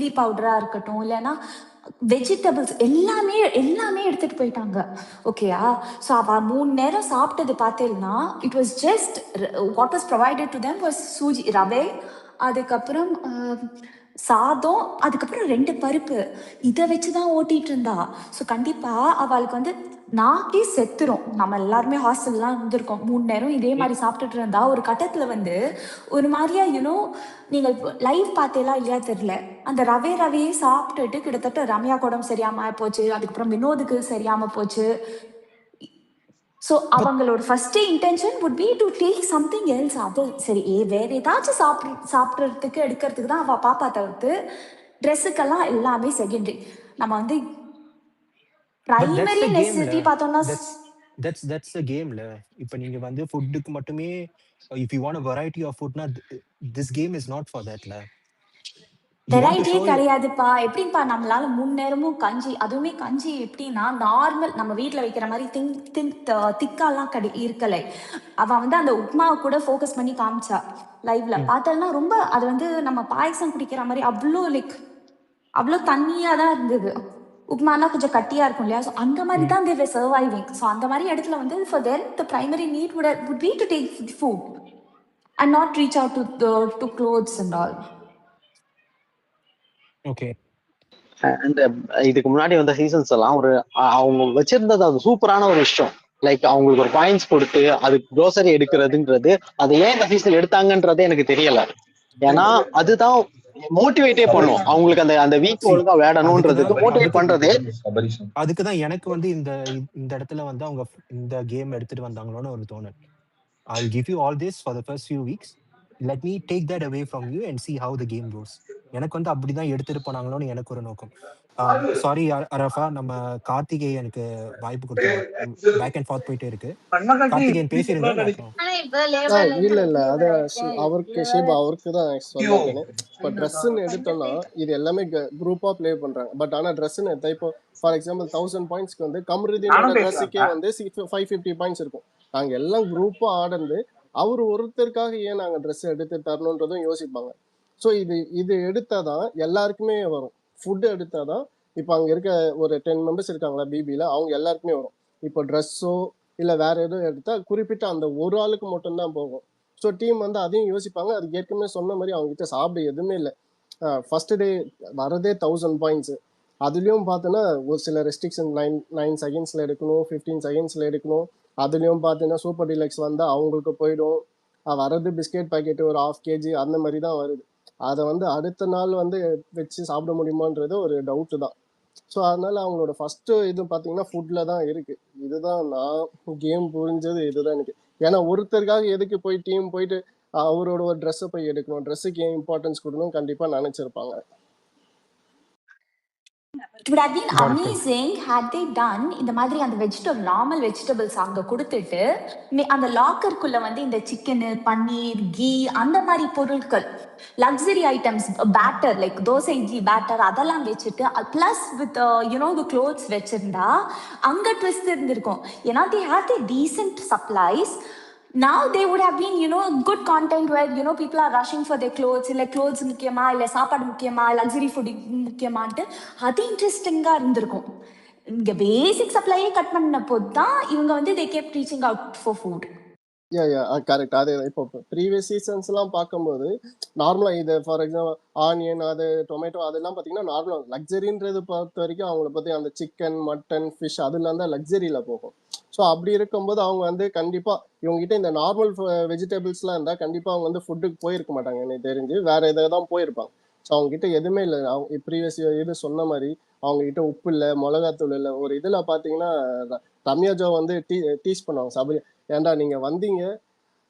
Chilli பவுடரா இருக்கட்டும், இல்லைன்னா vegetables எல்லாமே எல்லாமே எடுத்துட்டு போயிட்டாங்க. ஓகேயா? ஸோ அவ 3 நேரம் சாப்பிட்டது பார்த்தேன்னா, it was just what was provided to them was sooji rava, அதுக்கப்புறம் சாதம், அதுக்கப்புறம் 2 பருப்பு. இதை வச்சு தான் ஓட்டிட்டு இருந்தா. ஸோ கண்டிப்பா அவளுக்கு வந்து நாக்கே செத்துரும். நம்ம எல்லாருமே ஹாஸ்டல்லாம் இருந்திருக்கோம். 3 நேரம் இதே மாதிரி சாப்பிட்டுட்டு இருந்தா ஒரு கட்டத்துல வந்து ஒரு மாதிரியா யூனோ, நீங்க லைவ் பார்த்தேலாம் இல்லையா தெரியல, அந்த ரவையே சாப்பிட்டுட்டு கிட்டத்தட்ட ரம்யா உடம்பு சரியாம போச்சு, அதுக்கப்புறம் வினோதுக்கு சரியாம போச்சு. ஸோ அவங்களோட first intention would be to take something else. அது சரி, வேற ஏதாச்சும் சாப்பிட்றதுக்கு எடுக்கிறதுக்கு தான் அவள் பாப்பா தவிர்த்து ட்ரெஸ்ஸுக்கெல்லாம் எல்லாமே செகண்டரி. நம்ம வந்து பிரைமரி நெசசிட்டி பார்த்தோம்னா தட்ஸ் a கேம்ல. இப்போ நீங்க வந்து ஃபுட்டுக்கு மட்டுமே if you want a variety of food na this game is not for that la. வெரைட்டியே கிடையாதுப்பா. எப்படிப்பா நம்மளால 3 நேரமும் கஞ்சி, அதுவுமே கஞ்சி எப்படின்னா நார்மல் நம்ம வீட்டில் வைக்கிற மாதிரி திக்காலாம் இருக்கலை. அவள் வந்து அந்த உப்மாவை கூட ஃபோக்கஸ் பண்ணி காமிச்சா லைவ்ல பார்த்தோம்னா. ரொம்ப அது வந்து நம்ம பாயசம் குடிக்கிற மாதிரி அவ்வளோ தண்ணியாக தான் இருந்தது. உப்மானா கொஞ்சம் கட்டியாக இருக்கும் இல்லையா? ஸோ அந்த மாதிரி தான் they were surviving. ஸோ அந்த மாதிரி இடத்துல வந்து for them the primary need would be to take food and not reach out to clothes and all. Okay. And இதுக்கு முன்னாடி வந்த சீசன்ஸ் எல்லாம் அவங்க வச்சிருந்தது அது சூப்பரான ஒரு விஷயம். லைக் அவங்களுக்கு ஒரு பாயிண்ட்ஸ் கொடுத்து அதுக்கு க்ரோசரி எடுக்கிறதுன்றது, அதை ஏன் இந்த சீசன் எடுத்தாங்கன்றதே எனக்கு தெரியல. ஏன்னா அதுதான் மோட்டிவேட்டே பண்ணும் அவங்களுக்கு, அந்த வீக் ஒழுங்கா விளையாடணும்ன்றதுக்கு மோட்டிவேட் பண்றதே. அதுக்குதான் எனக்கு வந்து இந்த இடத்துல வந்து அவங்க இந்த கேம் எடுத்துட்டு வந்தாங்களோன்னு ஒரு தோணல். I'll give you all this for the first few weeks. Let me take that away from you and see how the game goes. எனக்கு வந்து அப்படிதான் எடுத்துட்டு போனாங்களோன்னு எனக்கு ஒரு நோக்கம். சாரி அரஃபா, நம்ம கார்த்திகேயனுக்கு வாய்ப்பு கொடுத்தோம். பேக் அண்ட் ஃபார்த் போயிட்டே இருக்கு. கார்த்திகேயன் பேசிருங்க. இல்ல அது அவருக்கு ஷேபா அவருக்கு தான் சொல்லிட்டேன்னு. இப்போ ட்ரெஸ்ன்னு எடுத்தோம்னா இது எல்லாமே குரூப்பா பிளே பண்றாங்க. பட் ஆனா ட்ரெஸ்ன்னு எடுத்தா இப்போ ஃபார் எக்ஸாம்பிள் 1000 பாயிண்ட்ஸ்க்கு வந்து கமருதீனோட ட்ரெஸ்ஸுக்கே வந்து 550 பாயிண்ட்ஸ் இருக்கும். நாங்க எல்லாம் குரூப்பா ஆடந்து அவர் ஒருத்தருக்காக ஏன் நாங்க ட்ரெஸ் எடுத்து தரணுன்றதும் யோசிப்பாங்க. ஸோ இது எடுத்தாதான் எல்லாருக்குமே வரும். ஃபுட்டு எடுத்தாதான் இப்போ அங்க இருக்க ஒரு 10 மெம்பர்ஸ் இருக்காங்களா பிபில, அவங்க எல்லாருக்குமே வரும். இப்போ ட்ரெஸ்ஸோ இல்லை வேற எதுவும் எடுத்தா குறிப்பிட்ட அந்த ஒரு ஆளுக்கு மட்டும்தான் போகும். ஸோ டீம் வந்து அதையும் யோசிப்பாங்க. அதுக்கு ஏற்கனவே சொன்ன மாதிரி அவங்க கிட்ட சாப்பிட எதுவுமே இல்லை. ஃபர்ஸ்ட் டே வரதே 1000 பாயிண்ட்ஸ். அதுலேயும் பார்த்தோன்னா ஒரு சில ரெஸ்ட்ரிக்ஷன் 9 செகண்ட்ஸில் எடுக்கணும், 15 செகண்ட்ஸில் எடுக்கணும். அதுலேயும் பார்த்தீங்கன்னா சூப்பர் டீலக்ஸ் வந்தால் அவங்களுக்கு போயிடும். வரது பிஸ்கெட் பாக்கெட்டு ஒரு 1/2 kg அந்த மாதிரி தான் வருது. அதை வந்து அடுத்த நாள் வந்து வச்சு சாப்பிட முடியுமான்றது ஒரு டவுட்டு தான். ஸோ அதனால அவங்களோட ஃபர்ஸ்ட் இது பார்த்தீங்கன்னா ஃபுட்ல தான் இருக்கு. இதுதான் நான் கேம் புரிஞ்சது இதுதான் எனக்கு. ஏன்னா ஒருத்தருக்காக எதுக்கு போய் டீம் போயிட்டு அவரோட ஒரு ட்ரெஸ்ஸை போய் எடுக்கணும், ட்ரெஸ்ஸுக்கு ஏன் இம்பார்ட்டன்ஸ் கொடுக்கணும் கண்டிப்பா நினைச்சிருப்பாங்க. It would have been amazing had they done இந்த மாதிரி அந்த நார்மல் வெஜிடபிள்ஸ் அங்க கொடுத்துட்டு அந்த லாக்கருக்குள்ள வந்து இந்த சிக்கனு, பன்னீர், கீ அந்த மாதிரி பொருட்கள், luxury items, batter like dosa idli batter அதெல்லாம் வச்சுட்டு பிளஸ் வித் த க்ளோத்ஸ் வச்சிருந்தா அங்க ட்விஸ்ட் இருந்திருக்கும். ஏன்னா they had the decent supplies. Now they would have been good content where people are rushing for their clothes, இல்ல clothes முக்கியமா இல்ல சாப்பாடு முக்கியமா லக்ஸரி ஃபுட் முக்கியமான்ட்டு அது இன்ட்ரெஸ்டிங்கா இருந்திருக்கும். இங்க பேசிக் சப்ளையே கட் பண்ண போது தான் இவங்க வந்து they kept reaching out for food. Correct. அது இப்போ ப்ரீவியஸ் சீசன்ஸ்லாம் பார்க்கும்போது நார்மலாக இது ஃபார் எக்ஸாம்பிள் ஆனியன், அது டொமேட்டோ அதெல்லாம் பார்த்தீங்கன்னா நார்மலாக லக்ஸரின்றது பொறுத்த வரைக்கும் அவங்கள பற்றி அந்த சிக்கன், மட்டன், ஃபிஷ் அதெல்லாம் தான் லக்ஸரியில் போகும். ஸோ அப்படி இருக்கும்போது அவங்க வந்து கண்டிப்பாக இவங்ககிட்ட இந்த நார்மல் வெஜிடபிள்ஸ்லாம் இருந்தால் கண்டிப்பாக அவங்க வந்து ஃபுட்டுக்கு போயிருக்க மாட்டாங்க. எனக்கு தெரிஞ்சு வேற எதாவது தான் போயிருப்பாங்க. ஸோ அவங்ககிட்ட எதுவுமே இல்லை. அவங்க ப்ரீவியஸ் இது சொன்ன மாதிரி அவங்ககிட்ட உப்பு இல்லை, மிளகாத்தூள் இல்லை. ஒரு இதில் பார்த்தீங்கன்னா ரம்யாஜோ வந்து டீஸ் பண்ணுவாங்க சபரி, ஏன்டா நீங்க வந்தீங்க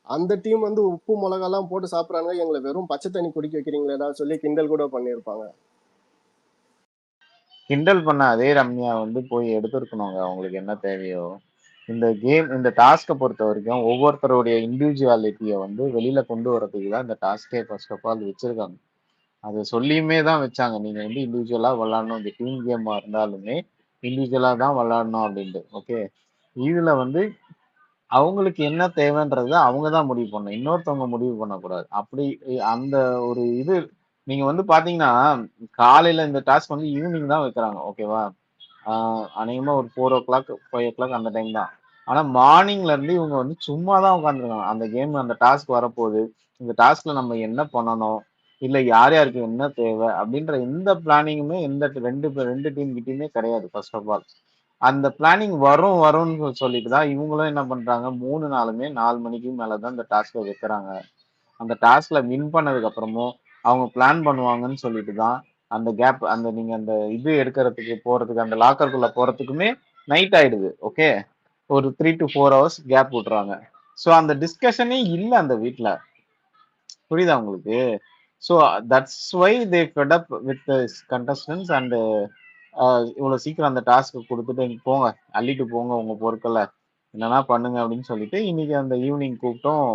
அந்த டீம் வந்து உப்பு மிளகாலாம் போட்டு சாப்பிட்றாங்க, எங்களை வெறும் பச்சை தண்ணி குடிக்க வைக்கிறீங்களா சொல்லி கிண்டல் கூட பண்ணியிருப்பாங்க. கிண்டல் பண்ண அதே ரம்யா வந்து போய் எடுத்துருக்கணுங்க அவங்களுக்கு என்ன தேவையோ. இந்த கேம் இந்த டாஸ்கை பொறுத்த வரைக்கும் ஒவ்வொருத்தருடைய இண்டிவிஜுவாலிட்டியை வந்து வெளியில கொண்டு வரதுக்கு தான் இந்த டாஸ்கே ஃபர்ஸ்ட் ஆஃப் ஆல் வச்சிருக்காங்க. அதை சொல்லியுமே தான் வச்சாங்க, நீங்க வந்து இண்டிவிஜுவலா விளாடணும், இந்த டீம் கேமா இருந்தாலுமே இண்டிவிஜுவலா தான் விளாடணும் அப்படின்ட்டு. ஓகே, இதுல வந்து அவங்களுக்கு என்ன தேவைன்றத அவங்க தான் முடிவு பண்ணணும், இன்னொருத்தவங்க முடிவு பண்ணக்கூடாது. அப்படி அந்த ஒரு இது நீங்க வந்து பாத்தீங்கன்னா காலையில இந்த டாஸ்க் வந்து ஈவினிங் தான் வைக்கிறாங்க, ஓகேவா? அநேகமா ஒரு 4 o'clock 5 o'clock அந்த டைம் தான். ஆனா மார்னிங்ல இருந்து இவங்க வந்து சும்மா தான் உட்காந்துருக்காங்க. அந்த கேம் அந்த டாஸ்க் வரப்போகுது, இந்த டாஸ்க்ல நம்ம என்ன பண்ணணும், இல்ல யார் யாருக்கு என்ன தேவை அப்படின்ற எந்த பிளானிங்குமே எந்த ரெண்டு டீம் கிட்டயுமே கிடையாது. ஃபர்ஸ்ட் ஆஃப் ஆல் அந்த பிளானிங் வரும்னு சொல்லிட்டு தான் இவங்களும் என்ன பண்றாங்க, 3 நாளுமே 4 மணிக்கு மேலதான் இந்த டாஸ்க்கை வைக்கிறாங்க. அந்த டாஸ்க்ல வின் பண்ணதுக்கு அப்புறமும் அவங்க பிளான் பண்ணுவாங்கன்னு சொல்லிட்டு தான் அந்த கேப், அந்த நீங்க அந்த இது எடுக்கிறதுக்கு போறதுக்கு, அந்த லாக்கருக்குள்ள போறதுக்குமே நைட் ஆயிடுது. ஓகே, ஒரு 3 to 4 hours கேப் விட்டுறாங்க. ஸோ அந்த டிஸ்கஷனே இல்லை அந்த வீட்ல. புரியுதா உங்களுக்கு? So that's why they fed up with contestants and இவ்வளோ சீக்கிரம் அந்த டாஸ்க்கு கொடுத்துட்டு இங்க போங்க, அள்ளிட்டு போங்க உங்க பொருட்களை, என்னன்னா பண்ணுங்க அப்படின்னு சொல்லிட்டு இன்னைக்கு அந்த ஈவினிங் கூப்பிட்டும்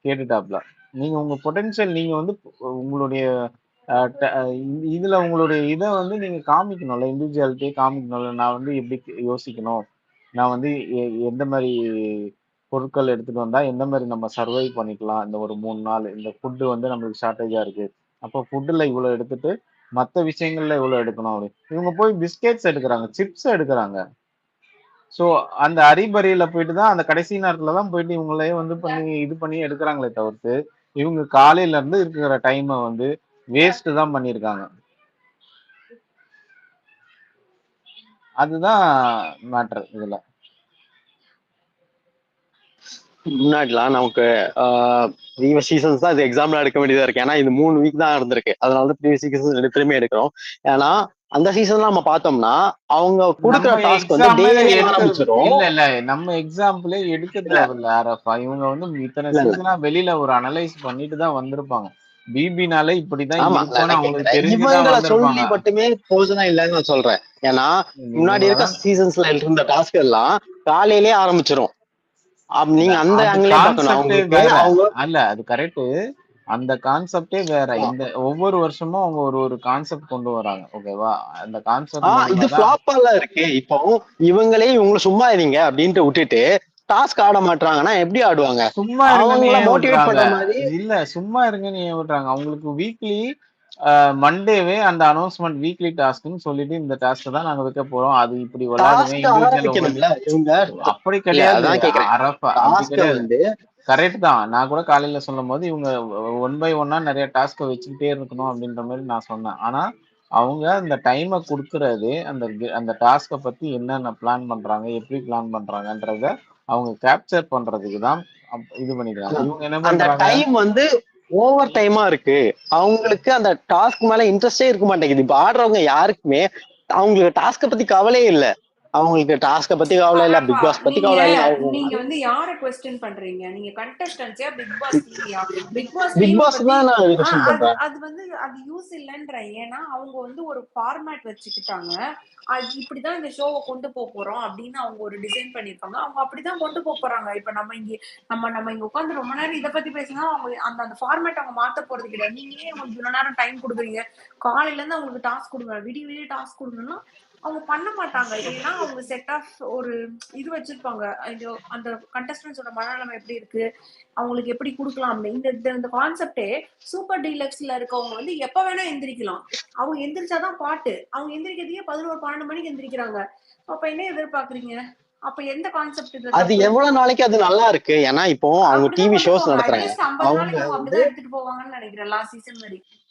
கேட்டுட்டாப்ல. நீங்க உங்க பொட்டன்ஷியல், நீங்க வந்து உங்களுடைய இதுல உங்களுடைய இதை வந்து நீங்க காமிக்கணும்ல, இண்டிவிஜுவாலிட்டியை காமிக்கணும்ல. நான் வந்து எப்படி யோசிக்கணும், நான் வந்து எந்த மாதிரி பொருட்கள் எடுத்துட்டு வந்தா எந்த மாதிரி நம்ம சர்வை பண்ணிக்கலாம், இந்த ஒரு 3 நாள் இந்த ஃபுட்டு வந்து நம்மளுக்கு ஷார்ட்டேஜா இருக்கு, அப்போ ஃபுட்டுல இவ்வளவு எடுத்துட்டு மற்ற விஷயங்கள்ல இவ்வளவு எடுக்கணும் அப்படி. இவங்க போய் பிஸ்கெட்ஸ் எடுக்கிறாங்க, சிப்ஸ் எடுக்கிறாங்க. ஸோ அந்த அரிபரியில போயிட்டு தான் அந்த கடைசி நேரத்துல தான் போயிட்டு இவங்களே வந்து பண்ணி எடுக்கிறாங்களே தவிர்த்து இவங்க காலையில இருந்து இருக்கிற டைமை வந்து வேஸ்ட் தான் பண்ணியிருக்காங்க. அதுதான் மேட்டர் இதுல. முன்னாடிலாம் நமக்கு ப்ரீவியஸ் சீசன்ஸ் தான் இது எக்ஸாம்பிள் எடுக்க வேண்டியதா இருக்கு. ஏன்னா இது 3 வீக் தான் இருந்திருக்கு, அதனால தான் ப்ரீவியஸ் சீசன் திரும்பி எடுக்கிறோம். ஏன்னா அந்த சீசன்ல நம்ம பார்த்தோம்னா அவங்க கொடுக்குற டாஸ்க் வந்து டெய்லி ஆரம்பிச்சிடும். இல்ல நம்ம எக்ஸாம்பிளே எடுக்க தேவையில்ல ஆரஃபா. இவங்க வந்து இத்தனை சீசனா வெளியில ஒரு அனலைஸ் பண்ணிட்டு தான் வந்திருப்பாங்க. பிபினாலே இப்படிதான் இருக்கும்னு அவங்களுக்கு தெரிஞ்சுதான் சொல்லி மட்டுமே போதுனா இல்லைன்னு நான் சொல்றேன். ஏன்னா முன்னாடி இருக்க சீசன்ஸ்ல இருந்த டாஸ்க் எல்லாம் காலையிலேயே ஆரம்பிச்சிடும். நீங்க அந்த ஆங்கிலே பார்க்கணும். அல்ல அது கரெக்ட், அந்த கான்செப்டே வேற. இந்த ஒவ்வொரு வருஷமும் அவங்க ஒரு கான்செப்ட் கொண்டு வராங்க, ஓகேவா? அந்த கான்செப்ட் இது ஃபிளாப்பா இருக்கு. இப்போ இவங்களே இவங்க சும்மா இருங்க அப்படின்ட்டு விட்டுட்டு டாஸ்க் ஆட மாட்டாங்கன்னா எப்படி ஆடுவாங்க? சும்மா அவங்கள மோட்டிவேட் பண்ற மாதிரி இல்ல, சும்மா இருங்கன்னு ஏன் விடுறாங்க? அவங்களுக்கு வீக்லி மண்டேவே அந்த அனௌன்ஸ்மெண்ட் வீக்லி டாஸ்க்னு சொல்லிட்டு இந்த டாஸ்க் தான் நாங்க வைக்க போறோம், அது இப்படி அப்படி கிடையாது அரஃபா, அப்படி கிடையாது. கரெக்ட் தான். நான் கூட காலையில சொல்லும் போது இவங்க 1 by 1 நிறைய டாஸ்க வச்சுக்கிட்டே இருக்கணும் அப்படின்ற மாதிரி நான் சொன்னேன். ஆனா அவங்க அந்த டைமை கொடுக்கறது அந்த டாஸ்கை பத்தி என்னென்ன பிளான் பண்றாங்க, எப்படி பிளான் பண்றாங்கன்றத அவங்க கேப்சர் பண்றதுக்கு தான் இது பண்ணிக்கிறாங்க. இவங்க என்ன பண்றாங்க, டைம் வந்து ஓவர் டைமா இருக்கு. அவங்களுக்கு அந்த டாஸ்க் மேல இன்ட்ரெஸ்டே இருக்க மாட்டேங்குது. இப்ப ஆடுறவங்க யாருக்குமே அவங்களுக்கு டாஸ்க பத்தி கவலையே இல்ல. அவங்களுக்கு டாஸ்க பத்தி கவலை இல்ல, பிக் பாஸ் பத்தி கவலை இல்ல. நீங்க வந்து யாரை क्वेश्चन பண்றீங்க? நீங்க கண்டஸ்டன்ட்ஸா பிக் பாஸ் டீம்யா? பிக் பாஸ் தான் நான் क्वेश्चन பண்றேன். அது வந்து அது யூஸ் இல்லன்ற. ஏன்னா அவங்க வந்து ஒரு ஃபார்மேட் வச்சுக்கிட்டாங்க, அது இப்படிதான் இந்த ஷோவை கொண்டு போறோம் அப்படின்னு அவங்க ஒரு டிசைன் பண்ணிருப்பாங்க, அவங்க அப்படிதான் கொண்டு போறாங்க. இப்ப நம்ம இங்க உட்காந்து ரொம்ப நேரம் இதை பத்தி பேசினா அவங்க அந்த ஃபார்மேட் அவங்க மாத்த போறது கிடையாது. நீங்க ஏன் உங்களுக்கு இவ்வளவு நேரம் டைம் கொடுக்குறீங்க? காலையில இருந்து அவங்களுக்கு டாஸ்க் கொடுங்க, விடிய டாஸ்க் கொடுங்கன்னா அவங்க பண்ண மாட்டாங்க. ஏன்னா அவங்க செட் ஆஃப் ஒரு இது வச்சிருப்பாங்க, அந்த கண்டஸ்டன்ஸோட மனநிலைமை எப்படி இருக்கு, அவங்களுக்கு எப்படி கொடுக்கலாம் அப்படின்னு. இந்த கான்செப்டே சூப்பர் டீலக்ஸ்ல இருக்கவங்க வந்து எப்ப வேணா எந்திரிக்கலாம். அவங்க எந்திரிச்சாதான் பாட்டு. அவங்க எந்திரிக்கிறதுக்கே 11-12 மணிக்கு எந்திரிக்கிறாங்க. அப்ப என்ன எதிர்பார்க்கறீங்க? அப்ப எந்த கான்செப்ட்? அது எவ்வளவு நாளைக்கு அது நல்லா இருக்கு? ஏன்னா இப்போ அவங்க டிவி ஷோஸ் நடத்துறாங்க, 50 நாளைக்கு அப்படிதான் எடுத்துட்டு போவாங்கன்னு நினைக்கிறேன். லாஸ்ட் சீசன் வரைக்கும்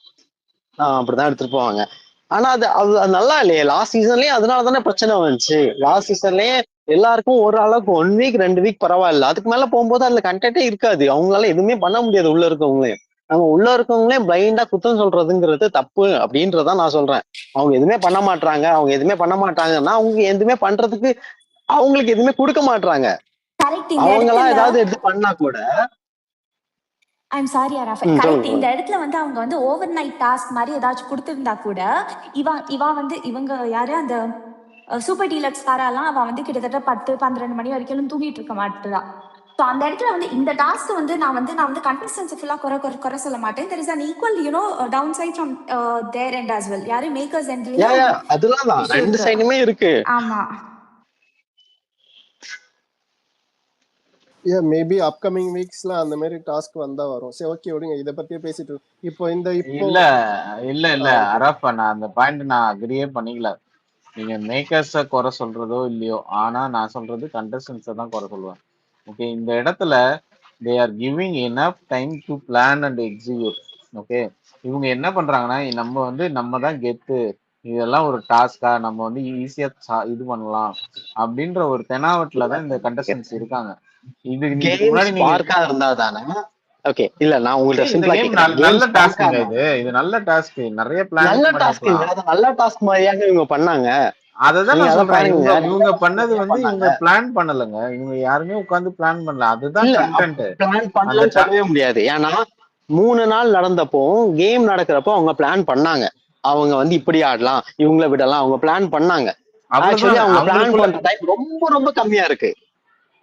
அப்படிதான் எடுத்துட்டு போவாங்க. ஆனா அது நல்லா இல்லையே. லாஸ்ட் சீசன்லயே அதனால தானே பிரச்சனை வந்துச்சு. லாஸ்ட் சீசன்லயே எல்லாருக்கும் ஒரு அளவுக்கு 1 வீக் 2 வீக் பரவாயில்ல, அதுக்கு மேல போகும்போது அதுல கண்டென்ட்டே இருக்காது. அவங்களால எதுவுமே பண்ண முடியாது. உள்ள இருக்கவங்களே நம்ம உள்ள இருக்கவங்களே பிளைண்டா குத்தம் சொல்றதுங்கிறது தப்பு அப்படின்றதான் நான் சொல்றேன். அவங்க எதுவுமே பண்ண மாட்டாங்க, அவங்க எதுவுமே பண்ண மாட்டாங்கன்னா அவங்க எதுவுமே பண்றதுக்கு அவங்களுக்கு எதுவுமே கொடுக்க மாட்டாங்க. அவங்களா ஏதாவது எடுத்து பண்ணா கூட ஐம் சாரி அரஃபா, கரெக்ட். இந்த இடத்துல வந்து அவங்க வந்து ஓவர் நைட் டாஸ்க் மாதிரி ஏதாச்சும் கொடுத்துருந்தா கூட இவா வந்து இவங்க யாரு அந்த சூப்பர் டீலக்ஸ் காரெல்லாம் அவன் வந்து கிட்டத்தட்ட 10-12 மணி வரைக்கும் தூங்கிட்டு இருக்க மாட்டேறா. ஸோ அந்த இடத்துல வந்து இந்த டாஸ்க் வந்து நான் வந்து கண்டஸ்டன்ஸ் ஃபுல்லா குறை சொல்ல மாட்டேன். There is an equal down side from their end as well. யாரு மேக்கர்ஸ் எண்ட்லயும் அதெல்லாம் ரெண்டு சைடுமே இருக்கு. ஆமா, மேபி அப்கமிங் வீக்ஸ்ல அந்த மாதிரி டாஸ்க் வந்தா வரும். சரி ஓகே விடுங்க, இதை பத்தியே பேசிட்டு இப்போ இல்ல இல்ல இல்ல ஓகே அரஃப், நான் அந்த பாயிண்ட் நான் அக்ரியே பண்ணிக்கல. நீங்க மேக்கர்ஸ குறை சொல்றதோ இல்லையோ, ஆனா நான் சொல்றது கண்டஸ்டன்ஸை தான் குறை சொல்லுவேன். ஓகே, இந்த இடத்துல they are giving enough time to plan and execute. Okay, இவங்க என்ன பண்றாங்கன்னா, நம்ம தான் கெத்து, இதெல்லாம் ஒரு டாஸ்கா, நம்ம வந்து ஈஸியா இது பண்ணலாம் அப்படின்ற ஒரு தெனாவட்டுல தான் இந்த கண்டஸ்டன்ஸ் இருக்காங்க. இதுக்கு முன்னாடி நீங்க ஸ்பார்க்கா இருந்தா தானே. ஓகே, இல்ல நான் உங்கள்ட்ட இந்த சிம்பிளா கேம் கேக்குறேன். நல்ல கேம் டாஸ்க்குங்க. இது நல்ல டாஸ்க், நிறைய நல்ல பிளானிங் டாஸ்க், பண்ணிருக்கலாம். அது நல்ல டாஸ்க் மாதிரியாங்க இவங்க பண்ணாங்க. அததான் நீங்க நான் அதை சொல்றேன். பாருங்க, இவங்க பண்ணது வந்து பண்ணாங்க. இவங்க பிளான் பண்ணலங்க. இவங்க யாருமே உட்கார்ந்து பிளான் பண்ணல. அதுதான் இல்ல கண்டென்ட். பிளான் அந்த பண்ணலன்னு சொல்லவே முடியாது. ஏன்னா 3 நாள் நடந்தப்போ கேம் நடக்கிறப்போ அவங்க பிளான் பண்ணாங்க. அவங்க வந்து இப்படி ஆடலாம், இவங்கள விடலாம், அவங்க பிளான் பண்ணாங்க. ஆக்சுவலி அவ்வளவுதான் அவங்க பிளான் அவங்களுக்குள்ள. பண்ற டைம் ரொம்ப ரொம்ப கம்மியா இருக்கு.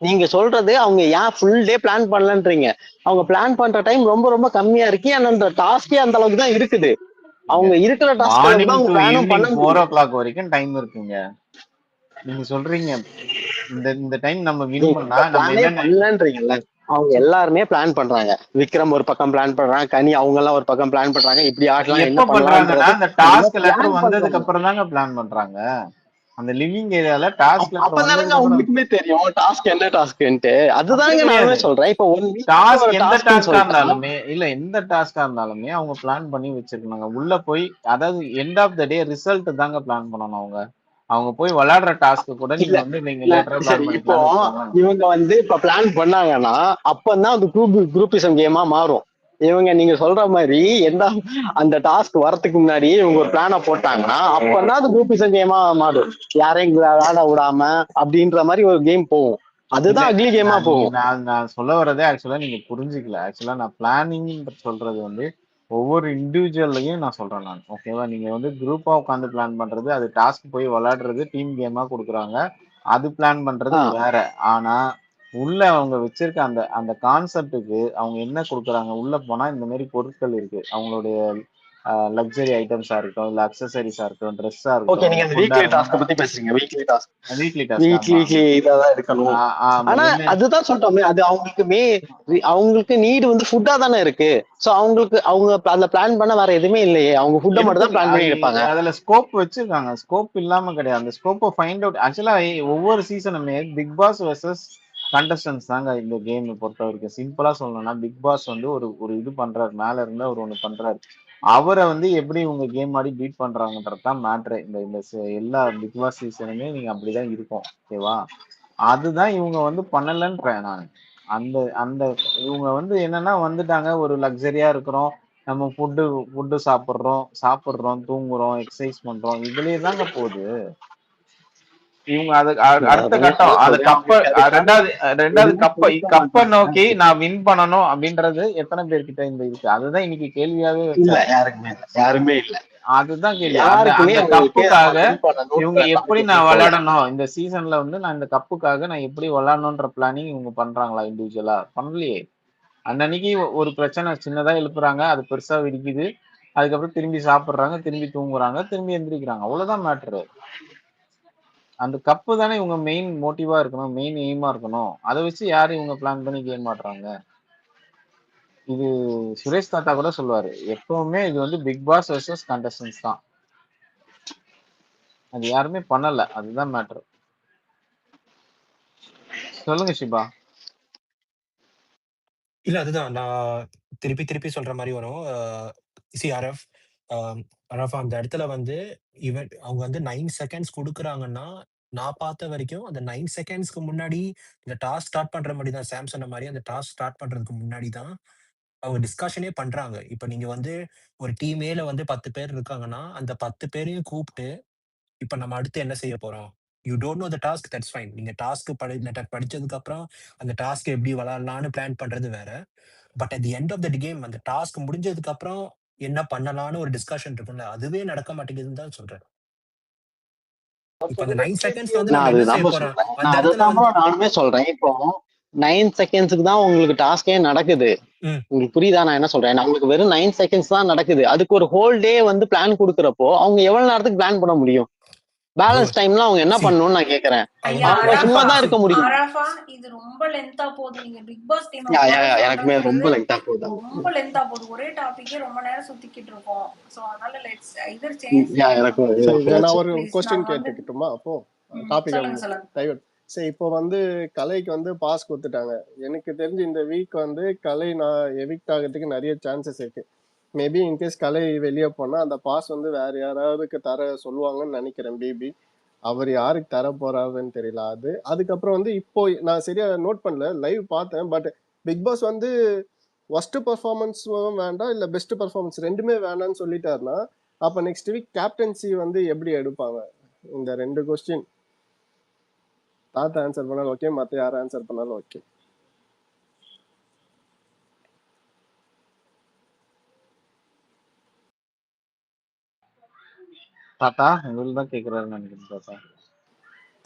நீங்க சொல்றது அவங்க ஏன் ஃபுல் டே பிளான் பண்ணலன்றீங்க. அவங்க பிளான் பண்ற டைம் ரொம்ப ரொம்ப கம்மியா இருக்கு. ஏன்னா அந்த டாஸ்கே அந்த அளவுக்கு தான் இருக்குது. அவங்க இருக்கிற டாஸ்க் அளவுக்கு மார்னிங் தான் அவங்க டு பிளானும் ஈவினிங் பண்ண 4 முடியும். o'clock வரைக்கும் டைம் இருக்குங்க. நீங்க சொல்றீங்க இந்த டைம் நம்ம வின் நீங்க பண்ணா நம்ம பிளானே என்னென்ன பண்ணலன்றீங்கல்ல. அவங்க எல்லாருமே பிளான் பண்றாங்க. விக்ரம் ஒரு பக்கம் பிளான் பண்றாங்க, கனி அவங்க எல்லாம் ஒரு பக்கம் பிளான் பண்றாங்க, இப்படி ஆடலாம், என்ன எப்ப பண்றாங்கன்னா, பண்ணலாம்ன்றது அந்த அவங்க டாஸ்க் லெட்டர் பிளான் வந்ததுக்கு பண்றாங்க. அப்புறம் தாங்க பிளான் பண்றாங்க. அந்த லிவிங் ஏரியால டாஸ்க் லெட்டர் அப்பதானங்க வந்ததுக்கு அப்புறம். அவங்களுக்குமே தெரியும் டாஸ்க் என்ன டாஸ்க்ன்ட்டு. அப்படி அதுதாங்க நானுமே கிடையாது. சொல்றேன். இப்போ 1 வீக் டாஸ்க் ஒரு எந்த டாஸ்க்னு டாஸ்கா சொல்லிட்டா இருந்தாலுமே எந்த டாஸ்கா இருந்தாலுமே அவங்க பிளான் பண்ணி வச்சிருக்கணுங்க. உள்ள போய், அதாவது end of the day result தாங்க பிளான் பண்ணணும். அவங்க போய் விளையாடுற டாஸ்க் கூட இல்ல நீங்க இல்ல லேட்டரா பிளான் சரி, இப்போ பண்ணிக்கலாம்னு வச்சுக்கோங்களேன். இவங்க வந்து இப்ப பிளான் பண்ணாங்கன்னா அப்பதான் அது குரூப்பிசம் கேமா மாறும். இவங்க நீங்க சொல்ற மாதிரி எந்த அந்த டாஸ்க் வரதுக்கு முன்னாடி இவங்க ஒரு பிளான போட்டாங்கன்னா அப்பதான் அது குரூப்பிசம் கேமா மாறும். யாரையும் விளையாட விடாம அப்படின்ற மாதிரி ஒரு கேம் போகும். இல்ல, அதுதான் அக்லி கேமா போகும். நான் சொல்ல வர்றதே ஆக்சுவலா நீங்க புரிஞ்சுக்கல. ஆக்சுவலா நான் பிளானிங் சொல்றது வந்து ஒவ்வொரு இண்டிவிஜுவல்லையும் நான் சொல்றேன் நான். ஓகேவா, நீங்க வந்து குரூப்பா உட்காந்து பிளான் பண்றது, அது டாஸ்க் போய் விளையாடுறது, டீம் கேமா கொடுக்குறாங்க, அது பிளான் பண்றது ஆஹ் வேற. ஆனா உள்ள அவங்க வச்சிருக்க அந்த அந்த கான்செப்டுக்கு அவங்க என்ன கொடுக்குறாங்க, உள்ள போனா இந்த மாதிரி பொருட்கள் இருக்கு, அவங்களுடைய லக்ஸரி ஐட்டம்ஸா இருக்கட்டும், இல்ல அக்சசரிஸா இருக்கட்டும், ட்ரெஸ்ஸா ஓகே, இருக்கட்டும், நீங்க இல்ல அந்த ஃபுட்டா வீக்லி டாஸ்க் இருக்கட்டும். பத்தி பேசுறீங்க. Weekly task, weekly task, weekly ஆமா. வீக்லி இதாதான் இருக்கணும். ஆமா, ஆனா என்ன. அதுதான் சொல்றோமே, அது அவங்களுக்கு நீடு வந்து ஃபுட்டா தானே இருக்கு. சோ அவங்களுக்கு அவங்க அதுல பிளான் பண்ண வேற எதுவுமே இல்லையே. அவங்க ஃபுட்டை மட்டும் தான் எடுத்து பிளான் பண்ணி எடுப்பாங்க. அதுல ஸ்கோப் வச்சிருக்காங்க. ஸ்கோப் இல்லாம கிடையாது. அந்த ஸ்கோப்பை ஃபைண்ட் அவுட். ஆக்சுவலா ஒவ்வொரு சீசனுமே பிக் பாஸ் வெர்சஸ் கண்டஸ்டன்ஸ் தாங்க இந்த கேம் பொறுத்த வரைக்கும். சிம்பிளா சொல்லணும்னா, பிக் பாஸ் வந்து ஒரு ஒரு இது பண்றாரு, மேல இருந்து அவர் ஒண்ணு பண்றாரு. அவரை வந்து எப்படி இவங்க கேம் ஆடி பீட் பண்றாங்கன்றது தான் மேட்ரு. இந்த இந்த எல்லா பிக் பாஸ் சீசனுமே நீங்க அப்படிதான் இருக்கும். ஓகேவா, அதுதான் இவங்க வந்து பண்ணலன்றேன் நான். அந்த அந்த இவங்க வந்து என்னன்னா வந்துட்டாங்க, ஒரு லக்ஸரியா இருக்கிறோம், நம்ம ஃபுட்டு சாப்பிடுறோம், தூங்குறோம், எக்ஸசைஸ் பண்றோம், இதுலயே தாங்க போகுது. இவங்க அது அடுத்த கட்டம், அது சொல்றேன் கப்ப அவங்களுக்கு அதுக்கான ரெண்டாவது ரெண்டாவது எதுவுமே கொடுக்க கப்பை மாட்டாங்க. நோக்கி நான் வின் பண்ணணும் அப்படின்றது எத்தனை பேர்கிட்ட இந்த இருக்கு? அதுதான் இன்னைக்கு கேள்வியாவே இல்ல, வச்சேன். யாருக்குமே இல்ல, யாருமே இல்ல. அதுதான் கேள்வி. அந்த யாருக்குமே அந்த அவங்களுக்கு கப்புக்காக நம்ம வின் இவங்க பண்ணணும்ன்ற எப்படி தாட் நான் போல. விளையாடணும், இந்த சீசன்ல வந்து நான் இந்த கப்புக்காக நான் எப்படி விளையாடணும்ன்ற பிளானிங் இவங்க பண்றாங்களா? இண்டிவிஜுவலா பண்ணலையே. அன்னன்னைக்கு ஒரு பிரச்சனை சின்னதா எழுப்புறாங்க, அது பெருசா வெடிக்குது, அதுக்கப்புறம் திரும்பி சாப்பிடுறாங்க, திரும்பி தூங்குறாங்க, திரும்பி எந்திரிக்கிறாங்க, அவ்வளவுதான் மேட்ரு. அந்த கப்பு தானே இவங்க மெயின் மோட்டிவா இருக்கணும், மெயின் எய்மா இருக்கணும். அதை வச்சு யாரு இவங்க பிளான் பண்ணி கேம் ஆடுறாங்க? இது சுரேஷ் தாத்தா கூட சொல்லுவாரு, எப்பவுமே இது வந்து பிக் பாஸ் வெர்சஸ் கண்டஸ்டன்ஸ் தான். அது யாருமே பண்ணல, அதுதான் மேட்ரு. சொல்லுங்க ஷிபா. இல்ல அதுதான் நான் திருப்பி திருப்பி சொல்ற மாதிரி வரும். அரஃப், அரஃப் அந்த இடத்துல வந்து அவங்க வந்து 9 செகண்ட்ஸ் கொடுக்குறாங்கன்னா, நான் பார்த்த வரைக்கும் அந்த 9 செகண்ட்ஸ்க்கு முன்னாடி இந்த டாஸ்க் ஸ்டார்ட் பண்ற மாதிரி தான். சாம் சொன்ன மாதிரி அந்த டாஸ்க் ஸ்டார்ட் பண்றதுக்கு முன்னாடி தான் அவங்க டிஸ்கஷனே பண்றாங்க. இப்ப நீங்க வந்து ஒரு டீம் ஏல வந்து 10 பேர் இருக்காங்கன்னா, அந்த 10 பேரையும் கூப்பிட்டு இப்ப நம்ம அடுத்து என்ன செய்ய போறோம்? You don't know the task, that's fine. நீங்க டாஸ்க் படிச்சதுக்கு அப்புறம் அந்த டாஸ்க் எப்படி விளையாடலாம்னு பிளான் பண்றது வேற. But at the end of the game அந்த டாஸ்க் முடிஞ்சதுக்கு அப்புறம் என்ன பண்ணலாம்னு ஒரு டிஸ்கஷன் இருக்கும்ல, அதுவே நடக்க மாட்டேங்குதுன்னு தான் சொல்றேன். இப்ப அந்த 9 செகண்ட்ஸ்ல வந்து நான் நம்ம என்ன செய்ய அதுதான் போறோம்? சொல்றேன். அந்த நான் இடத்துல அதைத்தான் வந்து நானுமே சொல்றேன். இப்போ 9 செகண்ட்ஸ்க்கு தான் உங்களுக்கு டாஸ்கே நடக்குது. ம். உங்களுக்கு புரியுதா நான் என்ன சொல்றேன்? அவங்களுக்கு வெறும் 9 செகண்ட்ஸ் தான் நடக்குது. அதுக்கு ஒரு ஹோல் டே வந்து பிளான் கொடுக்குறப்போ அவங்க எவ்வளவு நேரத்துக்கு பிளான் பண்ண முடியும்? பேலன்ஸ் டைம்ல அவங்க என்ன See, பண்ணணும்னு நான் கேக்குறேன். ஐயா அவங்க சும்மா அரஃபா தான் இருக்க முடியும். அரஃபா இது ரொம்ப லென்த்தா போகுது. நீங்க பிக் பாஸ் டீம் யா, யா, குறை யா, எனக்குமே சொல்றது ரொம்ப லெங்தா போகுது. ரொம்ப லென்த்தா போகுது. ஒரே டாபிக்கே ரொம்ப நேரம் சுத்திக்கிட்டு இருக்கோம். சோ அதனால let's either change yeah, the எனக்கும் சரி இதுதான் நான் பிரச்சனை. ஒரு please. கொஸ்டின் நாங்க வந்து கேட்டுக்கிட்டுமா? அப்போ டாபிக் சொல்லுங்க சொல்லுங்க. டைவர்ட். சரி இப்போ வந்து கலைக்கு வந்து பாஸ் கொடுத்துட்டாங்க. எனக்கு தெரிஞ்சு இந்த வீக் வந்து கலை நான் எவிக்ட் ஆகிறதுக்கு நிறைய சான்சஸ் இருக்கு. மேபி இன்கேஸ் கலை வெளியே போனா அந்த பாஸ் வந்து வேற யாராவதுக்கு தர சொல்லுவாங்கன்னு நினைக்கிறேன். பிபி அவர் யாருக்கு தர போறாருன்னு தெரியல. அதுக்கப்புறம் வந்து இப்போ நான் சரியா நோட் பண்ணல, லைவ் பார்த்தேன். பட் பிக் பாஸ் வந்து ஒஸ்ட் பெர்ஃபார்மன்ஸும் வேண்டாம் இல்ல பெஸ்ட் பெர்ஃபார்மன்ஸ் ரெண்டுமே வேண்டாம்னு சொல்லிட்டாருன்னா அப்ப நெக்ஸ்ட் வீக் கேப்டன்சி வந்து எப்படி எடுப்பாங்க? இந்த 2 கொஸ்டின் தாத்தா ஆன்சர் பண்ணாலும் ஓகே, மத்த யாரும் ஆன்சர் பண்ணாலும் ஓகே. தாத்தா உங்களுக்கு தான் கேக்குறாருன்னு நினைக்கிறேன் தாத்தா.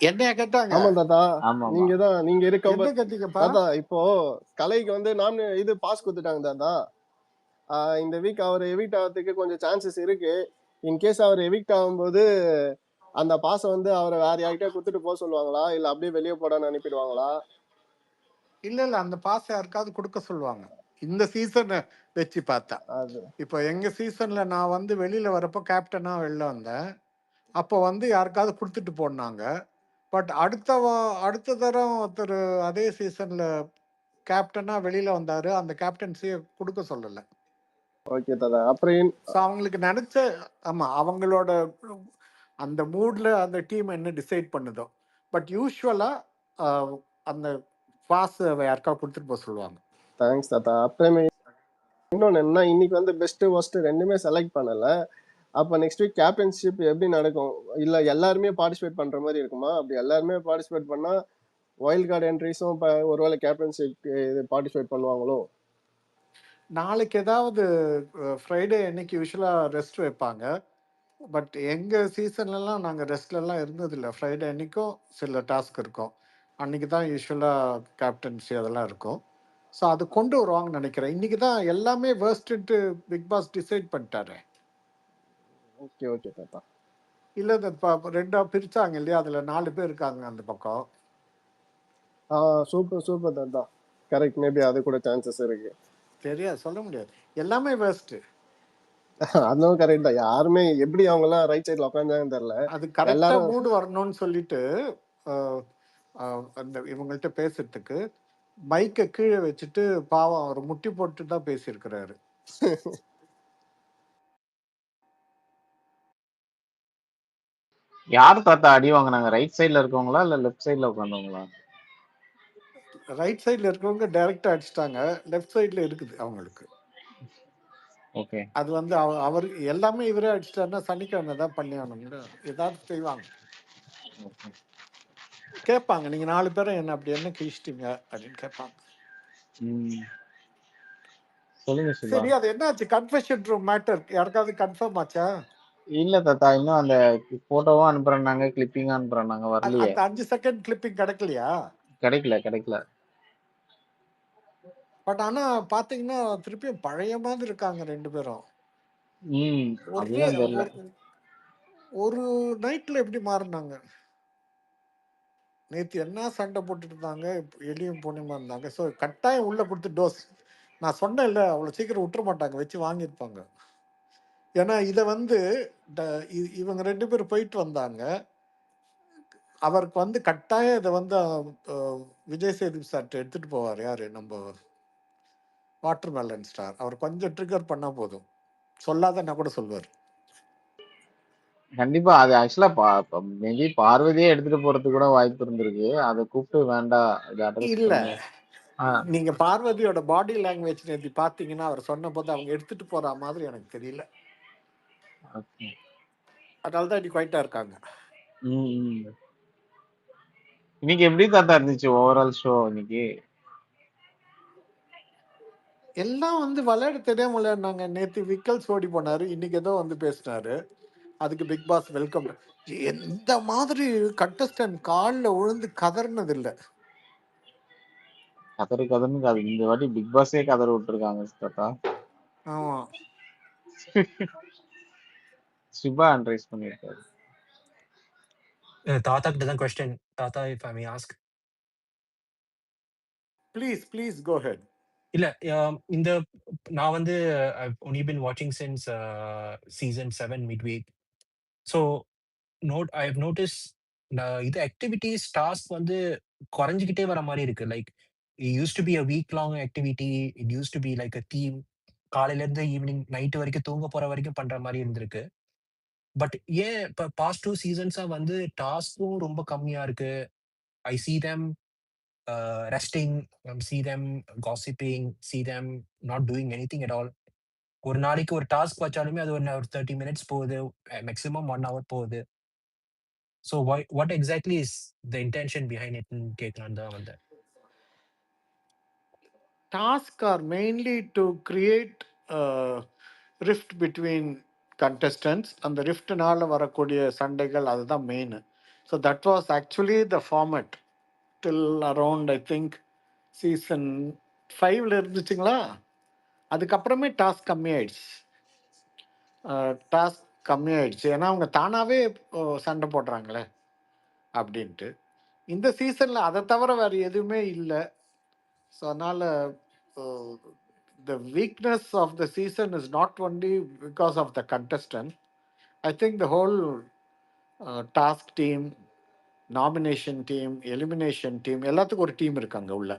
என்னைய கேட்டாங்க? ஆமா தாத்தா, ஆமா நீங்க தான் நீங்க இருக்க என்ன கேட்டீங்கப்பா? தாத்தா. இப்போ கலைக்கு வந்து நான் இது பாஸ் கொடுத்துட்டாங்க தாத்தா. இந்த வீக் அவர் எவிக்ட் ஆகிறதுக்கு கொஞ்சம் சான்சஸ் இருக்கு. இன்கேஸ் அவர் எவிக்ட் ஆகும்போது அந்த பாஸை வந்து அவரை வேற யார்கிட்டயா கொடுத்துட்டு போக சொல்லுவாங்களா இல்ல அப்படியே வெளியே போடான்னு அனுப்பிடுவாங்களா? இல்ல இல்ல, அந்த பாஸ் யாருக்காவது கொடுக்க சொல்லுவாங்க இந்த சீசனை வச்சு பார்த்தா. அது இப்போ எங்க சீசன்ல நான் வந்து வெளியில வரப்போ கேப்டனா வெளில வந்தேன். அப்போ வந்து யாருக்காவது கொடுத்துட்டு போனாங்க. பட் அடுத்த தரம் ஒருத்தர் அதே சீசன்ல கேப்டனா வெளியில வந்தாரு, அந்த கேப்டன்சியை கொடுக்க சொல்லல. ஓகே தாத்தா. அப்புறம் ஸோ அவங்களுக்கு நினைச்ச ஆமா அவங்களோட அந்த மூட்ல அந்த டீம் என்ன டிசைட் பண்ணுதோ. பட் யூஸ்வலா அந்த பாஸ் யாருக்காவது கொடுத்துட்டு போக சொல்லுவாங்க. தேங்க்ஸ் தாத்தா. அப்புறமே இன்னொன்னு என்ன, இன்னைக்கு வந்து பெஸ்ட் ஒஸ்ட் ரெண்டுமே செலக்ட் பண்ணல. அப்ப நெக்ஸ்ட் வீக் கேப்டன்ஷிப் எப்படி நடக்கும்? இல்ல எல்லாருமே பார்ட்டிசிபேட் பண்ற மாதிரி இருக்குமா? அப்படி எல்லாருமே பார்ட்டிசிபேட் பண்ணா வைல்ட் கார்டு என்ட்ரிஸும் ஒருவேளை கேப்டன்ஷிப் இது பார்ட்டிசிபேட் பண்ணுவாங்களோ? நாளைக்கு ஏதாவது ஃப்ரைடே அன்னைக்கு யூஸ்வலாக ரெஸ்ட் வைப்பாங்க. பட் எங்கள் சீசன்லலாம் நாங்கள் ரெஸ்ட்லலாம் இருந்ததில்லை. ஃப்ரைடே அன்னைக்கும் சில டாஸ்க் இருக்கும். அன்னைக்கு தான் யூஸ்வலாக கேப்டன்சி அதெல்லாம் இருக்கும். ஸோ அது கொண்டு வருவாங்கன்னு நினைக்கிறேன். இன்னைக்கு தான் எல்லாமே வேர்ஸ்ட்டு பிக் பாஸ் டிசைட் பண்ணிட்டாரு. ஓகே ஓகே தாத்தா. இல்லை இந்த ரெண்டாக பிரித்தாங்க இல்லையா, அதில் 4 பேர் இருக்காங்க அந்த பக்கம். சூப்பர் சூப்பர் தாத்தா. கரெக்ட், மேபி அது கூட சான்சஸ் இருக்கு. தெரியாது, சொல்ல முடியாது. எல்லாமே வேஸ்ட்டு. அதுவும் கரெக்ட் தான். யாருமே எப்படி அவங்க எல்லாம் ரைட் சைட்ல உட்காந்தாங்கன்னு தெரியல. அது கரெக்டாக எல்லாரும் மூடு வரணும்னு சொல்லிட்டு அந்த இவங்கள்ட்ட பேசுறதுக்கு மைக்கை கீழே வச்சுட்டு பாவம் அவர் முட்டி போட்டு தான் பேசியிருக்கிறாரு. யார் தாத்தா அடி வாங்கினாங்க? ரைட் சைட்ல இருக்கவங்களா இல்ல லெஃப்ட் சைட்ல உட்காந்தவங்களா? ரைட் சைடில் இருக்கிறவங்க டைரக்டாக அடிச்சிட்டாங்க, லெஃப்ட் சைடில் இருக்குது அவங்களுக்கு. ஓகே. அது வந்து அவர் எல்லாமே இவரே அடிச்சிட்டாருன்னா சனிக்கிழமை தான் பண்ணி ஆகணும்னு ஏதாவது செய்வாங்க. கேட்பாங்க, நீங்கள் 4 பேரும் என்ன அப்படி என்ன கிழிச்சிட்டீங்க அப்படின்னு கேட்பாங்க. சொல்லுங்க சிவா. சரி, அது என்னாச்சு? கன்ஃபெஷன் ரூம் மேட்டர் யாருக்காவது கன்ஃபார்ம் ஆச்சா? இல்ல தாத்தா, இன்னும் அந்த போட்டோவும் அனுப்புறாங்க, கிளிப்பிங்கும் அனுப்புறாங்க, வரலையே. அந்த 5 செகண்ட் கிளிப்பிங் கிடைக்கலையா? கிடைக்கல. பட் ஆனா பாத்தீங்கன்னா திருப்பியும் பழைய மாதிரி இருக்காங்க 2 பேரும். அப்படிதான் தெரியல. ஒரு நைட்ல எப்படி மாறினாங்க? நேத்து என்ன சண்டை போட்டுட்டு இருந்தாங்க, எலியும் பூனையுமா இருந்தாங்க. ஸோ கட்டாயம் உள்ள கொடுத்து டோஸ். நான் சொன்னேன் இல்லை, அவ்வளோ சீக்கிரம் விட்டுற மாட்டாங்க, வச்சு வாங்கியிருப்பாங்க. ஏன்னா இதை வந்து இவங்க 2 பேரும் போயிட்டு வந்தாங்க. அவருக்கு வந்து கட்டாயம் இதை வந்து விஜய் சேதுபதி சார்ட்ட எடுத்துட்டு போவார். யாரு நம்ம வாட்டர் மெலன் ஸ்டார். அவர் கொஞ்சம் ட்ரிகர் பண்ணா போதும், சொல்லாத கூட சொல்வார். கண்டிப்பா. அது ஆக்சுவலா மேபி பார்வதியே எடுத்துட்டு போறதுக்கு கூட வாய்ப்பு இருந்திருக்கு. அதை கூப்பிட்டு வேண்டாம் இல்ல, நீங்க பார்வதியோட பாடி லாங்குவேஜ் நேற்று பாத்தீங்கன்னா அவர் சொன்ன போது அவங்க எடுத்துட்டு போற மாதிரி எனக்கு தெரியல. அதனாலதான் இன்னைக்கு குவைட்டா இருக்காங்க. இன்னைக்கு எப்படி தாத்தா இருந்துச்சு ஓவரால் ஷோ? இன்னைக்கு எல்லாம் வந்து விளையாட தெரியாம விளையாடினாங்க. நேற்று விக்கல்ஸ் ஓடி போனாரு, இன்னைக்கு ஏதோ வந்து பேசினாரு. அதுக்கு பிக் பாஸ் வெல்கம். எந்த மாதிரி கண்டஸ்டன்ட் காலில் விழுந்து கதறினது இல்லை. கதறுன்னு அது இந்த வாட்டி பிக் பாஸே கதற விட்டுருக்காங்க தாத்தா. ஆமா, சிபா அன்ரைஸ் பண்ணிருக்காரு. தாத்தா கிட்ட தான் கொஸ்டின். தாத்தா, if I may ask. Please go ahead. இல்ல, இந்த நான் வந்து I've only been watching since season 7 midweek. So I have noticed இது ஆக்டிவிட்டீஸ் டாஸ்க் வந்து குறைஞ்சிக்கிட்டே வர மாதிரி இருக்கு. Like it used to be a week long activity. It used to be like a theme. காலையில இருந்து ஈவினிங் நைட் வரைக்கும் தூங்க போற வரைக்கும் பண்ற மாதிரி இருந்திருக்கு. பட் ஏன் இப்போ பாஸ்ட் 2 சீசன்ஸா வந்து டாஸ்க்கும் ரொம்ப கம்மியா இருக்கு. ஐ see them resting, see them gossiping, see them not doing anything at all. ஒரு நாளைக்கு ஒரு டாஸ்க் வச்சாலுமே அது ஒரு 30 மினிட்ஸ் போகுது, மேக்ஸிமம் 1 hour போகுது. So what exactly is the intention behind இட்னு கேட்கலான்னு தான் வந்தேன். Tasks are mainly to create a rift between contestants. அந்த ரிஃப்ட்னால வரக்கூடிய சண்டைகள் அதுதான் main. So that was actually the format till around I think season 5ல இருந்துச்சுங்களா. அதுக்கப்புறமே டாஸ்க் கம்மியாயிடுச்சு. ஏன்னா அவங்க தானாகவே சண்டை போடுறாங்களே அப்படின்ட்டு. இந்த சீசனில் அதை தவிர வேறு எதுவுமே இல்லை. ஸோ அதனால் the weakness of the season is not only because of the contestant. I think the whole task team, nomination team, elimination team, எல்லாத்துக்கும் ஒரு டீம் இருக்காங்க உள்ள.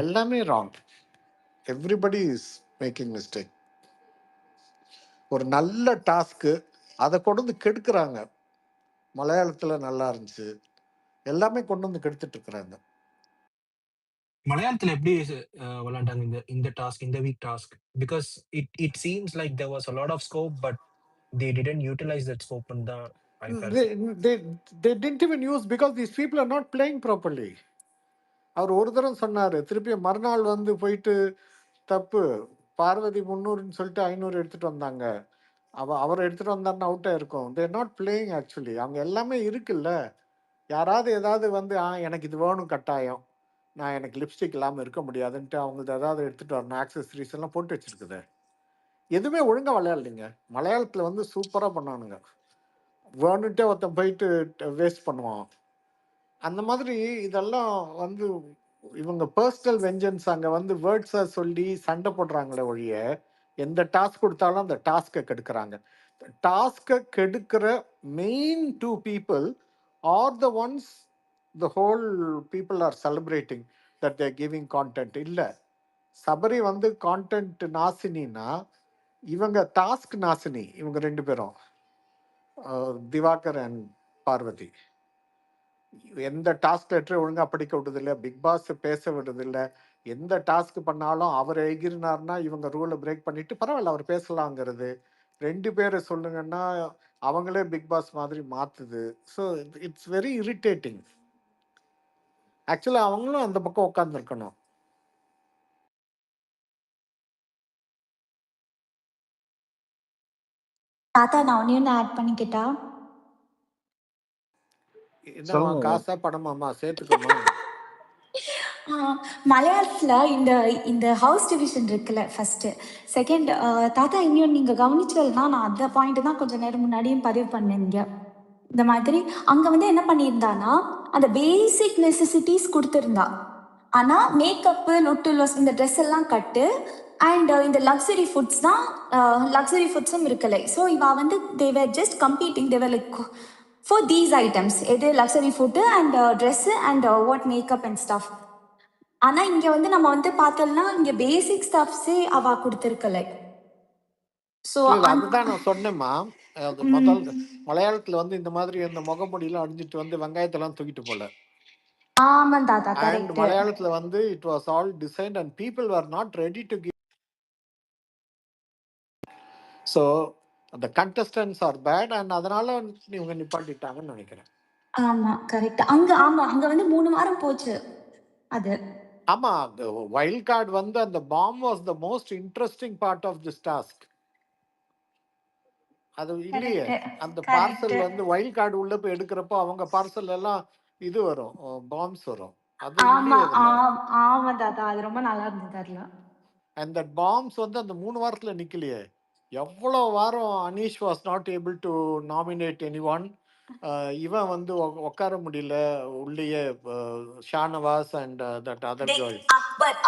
எல்லாமே wrong. Everybody is making mistake. ஒரு நல்ல டாஸ்க்கு அதை கொண்டு வந்து கெடுக்கிறாங்க. மலையாளத்தில் நல்லா இருந்துச்சு, எல்லாமே கொண்டு வந்து கெடுத்துட்டு இருக்கிறாங்க. மலையாளத்துல எப்படி விளையாண்டாங்க இந்த டாஸ்க், இந்த week task? Because it seems like there was a lot of scope, but they didn't utilize that scope ன்னு தான் I felt. They didn't even use because these people are not playing properly. அவர் ஒரு தரம் சொன்னார், திருப்பி மறுநாள் வந்து போயிட்டு தப்பு பார்வதி 300ன்னு சொல்லிட்டு 500 எடுத்துகிட்டு வந்தாங்க. அவர் எடுத்துகிட்டு வந்தாருன்னு அவுட்டாக இருக்கும். தேர் நாட் பிளேயிங் ஆக்சுவலி. அவங்க எல்லாமே இருக்குல்ல. யாராவது ஏதாவது வந்து எனக்கு இது வேணும் கட்டாயம், நான் எனக்கு லிப்ஸ்டிக் இல்லாமல் இருக்க முடியாதுன்ட்டு அவங்க ஏதாவது எடுத்துகிட்டு வரணும், ஆக்சசரிஸ் எல்லாம் போட்டு வச்சுருக்குது. எதுவுமே ஒழுங்காக விளையாடலைங்க. மலையாளத்தில் வந்து சூப்பராக பண்ணானுங்க. வேணுன்ட்டே ஒருத்தன் போயிட்டு வேஸ்ட் பண்ணுவான். அந்த மாதிரி இதெல்லாம் வந்து இவங்க பர்சனல் வெஞ்சன்ஸ் அங்கே வந்து வேர்ட்ஸை சொல்லி சண்டை போடுறாங்களே ஒழிய எந்த டாஸ்க் கொடுத்தாலும் அந்த டாஸ்க்கை கெடுக்கிறாங்க. டாஸ்க்கை கெடுக்கிற main 2 people are the ones the whole people are celebrating that their giving content. இல்லை, சபரி வந்து கான்டென்ட் நாசினின்னா இவங்க டாஸ்க் நாசினி. இவங்க 2 பேரும், திவாகர் அண்ட் பார்வதி. எந்த டாஸ்க் லெட்டரை ஒழுங்காக படிக்க விடுறதில்லை, பிக் பாஸ் பேச விடுறதில்லை. எந்த டாஸ்க் பண்ணாலும் அவர் எகிரினார்னா இவங்க ரூலை பிரேக் பண்ணிட்டு பரவாயில்ல அவர் பேசலாங்கிறது. 2 பேரை சொல்லுங்கன்னா அவங்களே பிக் பாஸ் மாதிரி மாற்றுது. So it's very irritating. ஆக்சுவலாக அவங்களும் அந்த பக்கம் உட்காந்துருக்கணும். தாத்தா நான் ஒன்று ஆட் பண்ணிக்கிட்டா? என்னம்மா காசா பணமாம்மா சேர்த்துக்கோமா? மலையாளத்தில் இந்த இந்த ஹவுஸ் டிவிஷன் இருக்குல்ல, ஃபஸ்ட்டு செகண்ட். தாத்தா இன்னும் நீங்கள் கவனிச்சதுனா நான் அந்த பாயிண்ட் தான் கொஞ்சம் நேரம் முன்னாடியும் பதிவு பண்ணேங்க. இந்த மாதிரி அங்கே வந்து என்ன பண்ணியிருந்தானா அந்த பேசிக் நெசசிட்டிஸ் கொடுத்துருந்தா. ஆனால் மேக்கப்பு, லொஸ் இந்த ட்ரெஸ் எல்லாம் கட்டு அண்ட் இந்த லக்ஸரி ஃபுட்ஸ் தான், லக்ஸரி ஃபுட்ஸும் இருக்கலை. ஸோ இவா வந்து they were just competing, they were like for these items, எது luxury food and dress and what makeup and stuff. ஆனால் இங்கே வந்து நம்ம வந்து பார்த்தோம்னா இங்கே பேசிக் ஸ்டஃப்ஸே அவ கொடுத்துருக்கலை. ஸோ அதுதான் நான் சொன்னேம்மா. அது முதல் மலையாளத்தில் வந்து இந்த மாதிரி இந்த முகமூடியெல்லாம் அணிஞ்சிட்டு வந்து வெங்காயத்தெல்லாம் தூக்கிட்டு போல. ஆமாம் தாத்தா, அண்ட் கரெக்ட். மலையாளத்தில் வந்து it was all designed and people are not ready to give. So அந்த கண்டஸ்டன்ஸ் ஆர் பேட் அண்ட் அதனால இவங்க நிப்பாட்டிட்டாங்கன்னு நினைக்கிறேன். ஆமாம் கரெக்ட். அங்கே வந்து 3 வாரம் போச்சு அது. ஆமாம், அந்த வைல்ட் கார்டு வந்து அந்த bomb was the most interesting part of this task. அது இல்லையே, அந்த பார்சல் வந்து வைல்ட் கார்டு உள்ள போய் எடுக்கிறப்போ அவங்க பார்சல் எல்லாம் இது வரும், பாம்ஸ் வரும். அது ஆமாம் தாத்தா, அது ரொம்ப நல்லா இருந்தது அதில். அண்ட் தட் பாம்ஸ் வந்து அந்த 3 வாரத்தில் நிற்கலையே. எவ்வளோ வாரம் Aneesh was not able to nominate anyone. இவன் வந்து உட்கார முடியல உள்ளேயே, Shanavas and that other They, girl.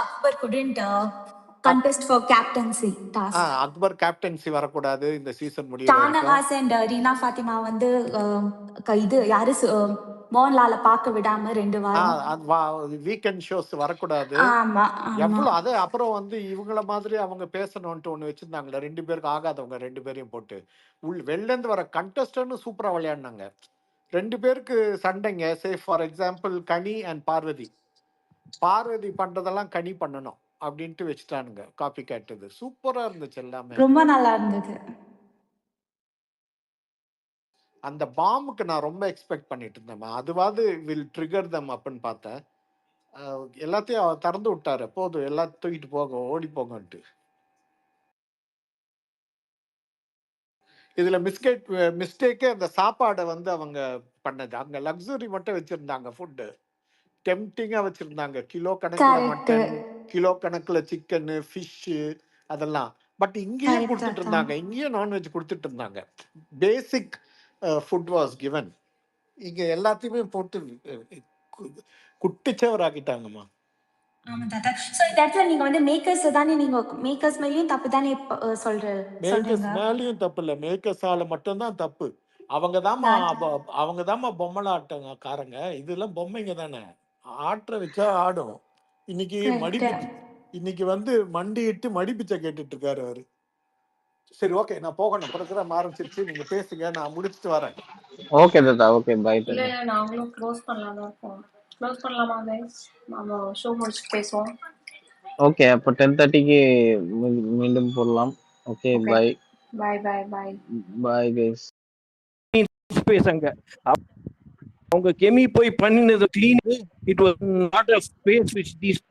Akbar couldn't contest for captaincy task. Akbar captaincy வரக்கூடாது இந்த சீசன் முடியிற வரைக்கும். ஷானவாஸ் அண்ட் ரீனா ஃபாத்திமா வந்து இது யாரு மோகன்லால பார்க்க விடாம 2 வாரம் வீக்கெண்ட் ஷோஸ் வரக்கூடாது. ஆமா ஆமா எவ்வளவு அது அப்புறம் வந்து இவங்கள மாதிரி அவங்க பேசணும்ட்டு ஒண்ணு வச்சிருந்தாங்களே, 2 பேருக்கு ஆகாதவங்க 2 பேரையும் போட்டு வெளில இருந்து வர கண்டஸ்டன்ட் சூப்பரா விளையாடினாங்க. 2 பேருக்கு சண்டைங்க. Say for example Ghani and Parvati. Parvati பண்றதெல்லாம் கனி பண்ணணும் அப்படின்ட்டு வச்சுட்டானுங்க. காப்பி கேட்டது சூப்பரா இருந்துச்சு எல்லாமே. ரொம்ப நல்லா இருந்தது. அந்த பாம்புக்கு நான் ரொம்ப எக்ஸ்பெக்ட் பண்ணிட்டு இருந்தேன். அதுவாது வில் ட்ரிகர் தம் அப்படின்னு பார்த்தேன். எல்லாத்தையும் திறந்து விட்டாரு. போதும் எல்லாத்தையும் தூக்கிட்டு போக, ஓடி போங்கன்ட்டு. இதுல மிஸ்டேக்கே அந்த சாப்பாடை வந்து அவங்க பண்ணது. அங்க லக்ஸுரி மட்டும் வச்சிருந்தாங்க. ஃபுட்டு டெம்டிங்கா வச்சிருந்தாங்க. கிலோ கணக்குல மட்டன், கிலோ கணக்குல சிக்கன், ஃபிஷ்ஷு அதெல்லாம். பட் இங்கேயும் கொடுத்துட்டு இருந்தாங்க. இங்கேயும் நான்வெஜ் கொடுத்துட்டு இருந்தாங்க. பேசிக் ஃபுட் வாஸ் கிவன். இங்க எல்லாத்தையுமே போட்டு குட்டிச்சவராக்கிட்டாங்கம்மா. ஆமா தாத்தா. சோ இந்த இடத்துல நீங்க வந்து மேக்கர்ஸ் தானே, நீங்க மேக்கர்ஸ் மேலயும் தப்பு தானே மேக்கர்ஸ் மேலயும் தப்பு இல்ல, மேக்கர்ஸால மட்டும்தான் தப்பு. அவங்கதாம்மா பொம்மலாட்டக்காரங்க. இதெல்லாம் பொம்மைங்க தானே, ஆற்ற வச்சா ஆடும். இன்னைக்கு வந்து மண்டிட்டு மடிப்பிச்சை கேட்டுட்டு இருக்காரு அவரு. சரி ஓகே, நான் போகணும். ப்ரோகிராம் ஆரம்பிச்சிருச்சு, நீங்க பேசுங்க, நான் முடிச்சுட்டு வரேன். ஓகே தாத்தா, ஓகே பை. இல்ல நாங்களும் க்ளோஸ் பண்ணலாம். க்ளோஸ் பண்ணலாமா கைஸ்? நாம ஷோ முடிச்சுட்டு பேசுவோம். ஓகே, அப்போ 10:30க்கு மீண்டும் போடலாம். Okay bye bye bye bye bye guys. பேசுங்க. அவங்க கெமி போய் பண்ணினது clean. It was not a space which these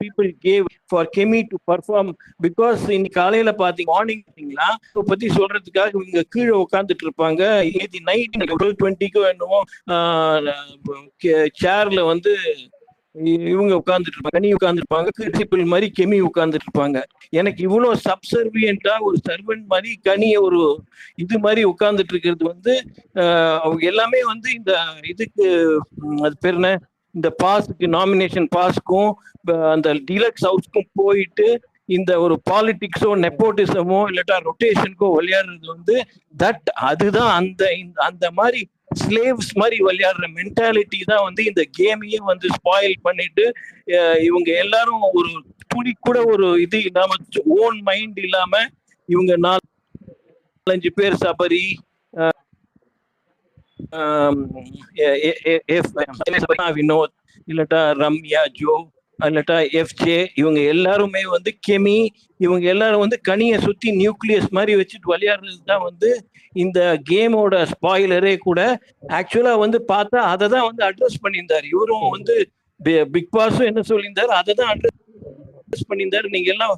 people gave for Kemi to perform, because இன்னைக்கு காலையில பாத்தீங்க மார்னிங் பாத்தீங்களா பத்தி சொல்றதுக்காக இவங்க கீழே உட்காந்துட்டு இருப்பாங்க. நேற்று நைட் 12:20க்கு என்னமோ சேர்ல வந்து இவங்க உட்கார்ந்துட்டு இருப்பாங்க, கனி உட்கார்ந்துருப்பாங்க, பிரின்சிபல் மாதிரி கெமி உட்கார்ந்துட்டு இருப்பாங்க. எனக்கு இவ்வளவு சப்சர்வியண்டா ஒரு சர்வெண்ட் மாதிரி கனிய ஒரு இது மாதிரி உட்கார்ந்துட்டு இருக்கிறது வந்து அவங்க எல்லாமே வந்து இந்த இதுக்கு அது பேர் என்ன, இந்த பாஸுக்கு நாமினேஷன் பாஸ்க்கும் அந்த டீலக்ஸ் ஹவுஸ்க்கும் போயிட்டு இந்த ஒரு பாலிடிக்ஸோ நெப்போட்டிசமோ இல்லாட்டா ரொட்டேஷனுக்கோ விளையாடுறது வந்து அதுதான் அந்த மாதிரி ஸ்லேவ்ஸ் மாதிரி விளையாடுற மென்டாலிட்டி தான் வந்து இந்த கேமையே வந்து ஸ்பாயில் பண்ணிட்டு இவங்க எல்லாரும் ஒரு துளி கூட ஒரு இது இல்லாம, ஓன் மைண்ட் இல்லாம இவங்க 4-5 பேர் சபரி, வினோத் இல்லாட்டா ரம்யா, ஜோ இல்லாட்டா எஃப்ஜே, இவங்க எல்லாருமே வந்து கெமி, இவங்க எல்லாரும் வந்து கனியை சுத்தி நியூக்ளியஸ் மாதிரி வச்சுட்டு விளையாடுறது தான் வந்து இந்த கேமோட ஸ்பாயிலரே கூட. ஆக்சுவலா வந்து பார்த்தா அதை தான் வந்து அட்ரஸ் பண்ணியிருந்தாரு. இவரும் வந்து பிக் பாஸும் என்ன சொல்லியிருந்தாரு, அதை தான் அட்ரஸ் பண்ணியிருந்தாரு. நீங்க எல்லாம்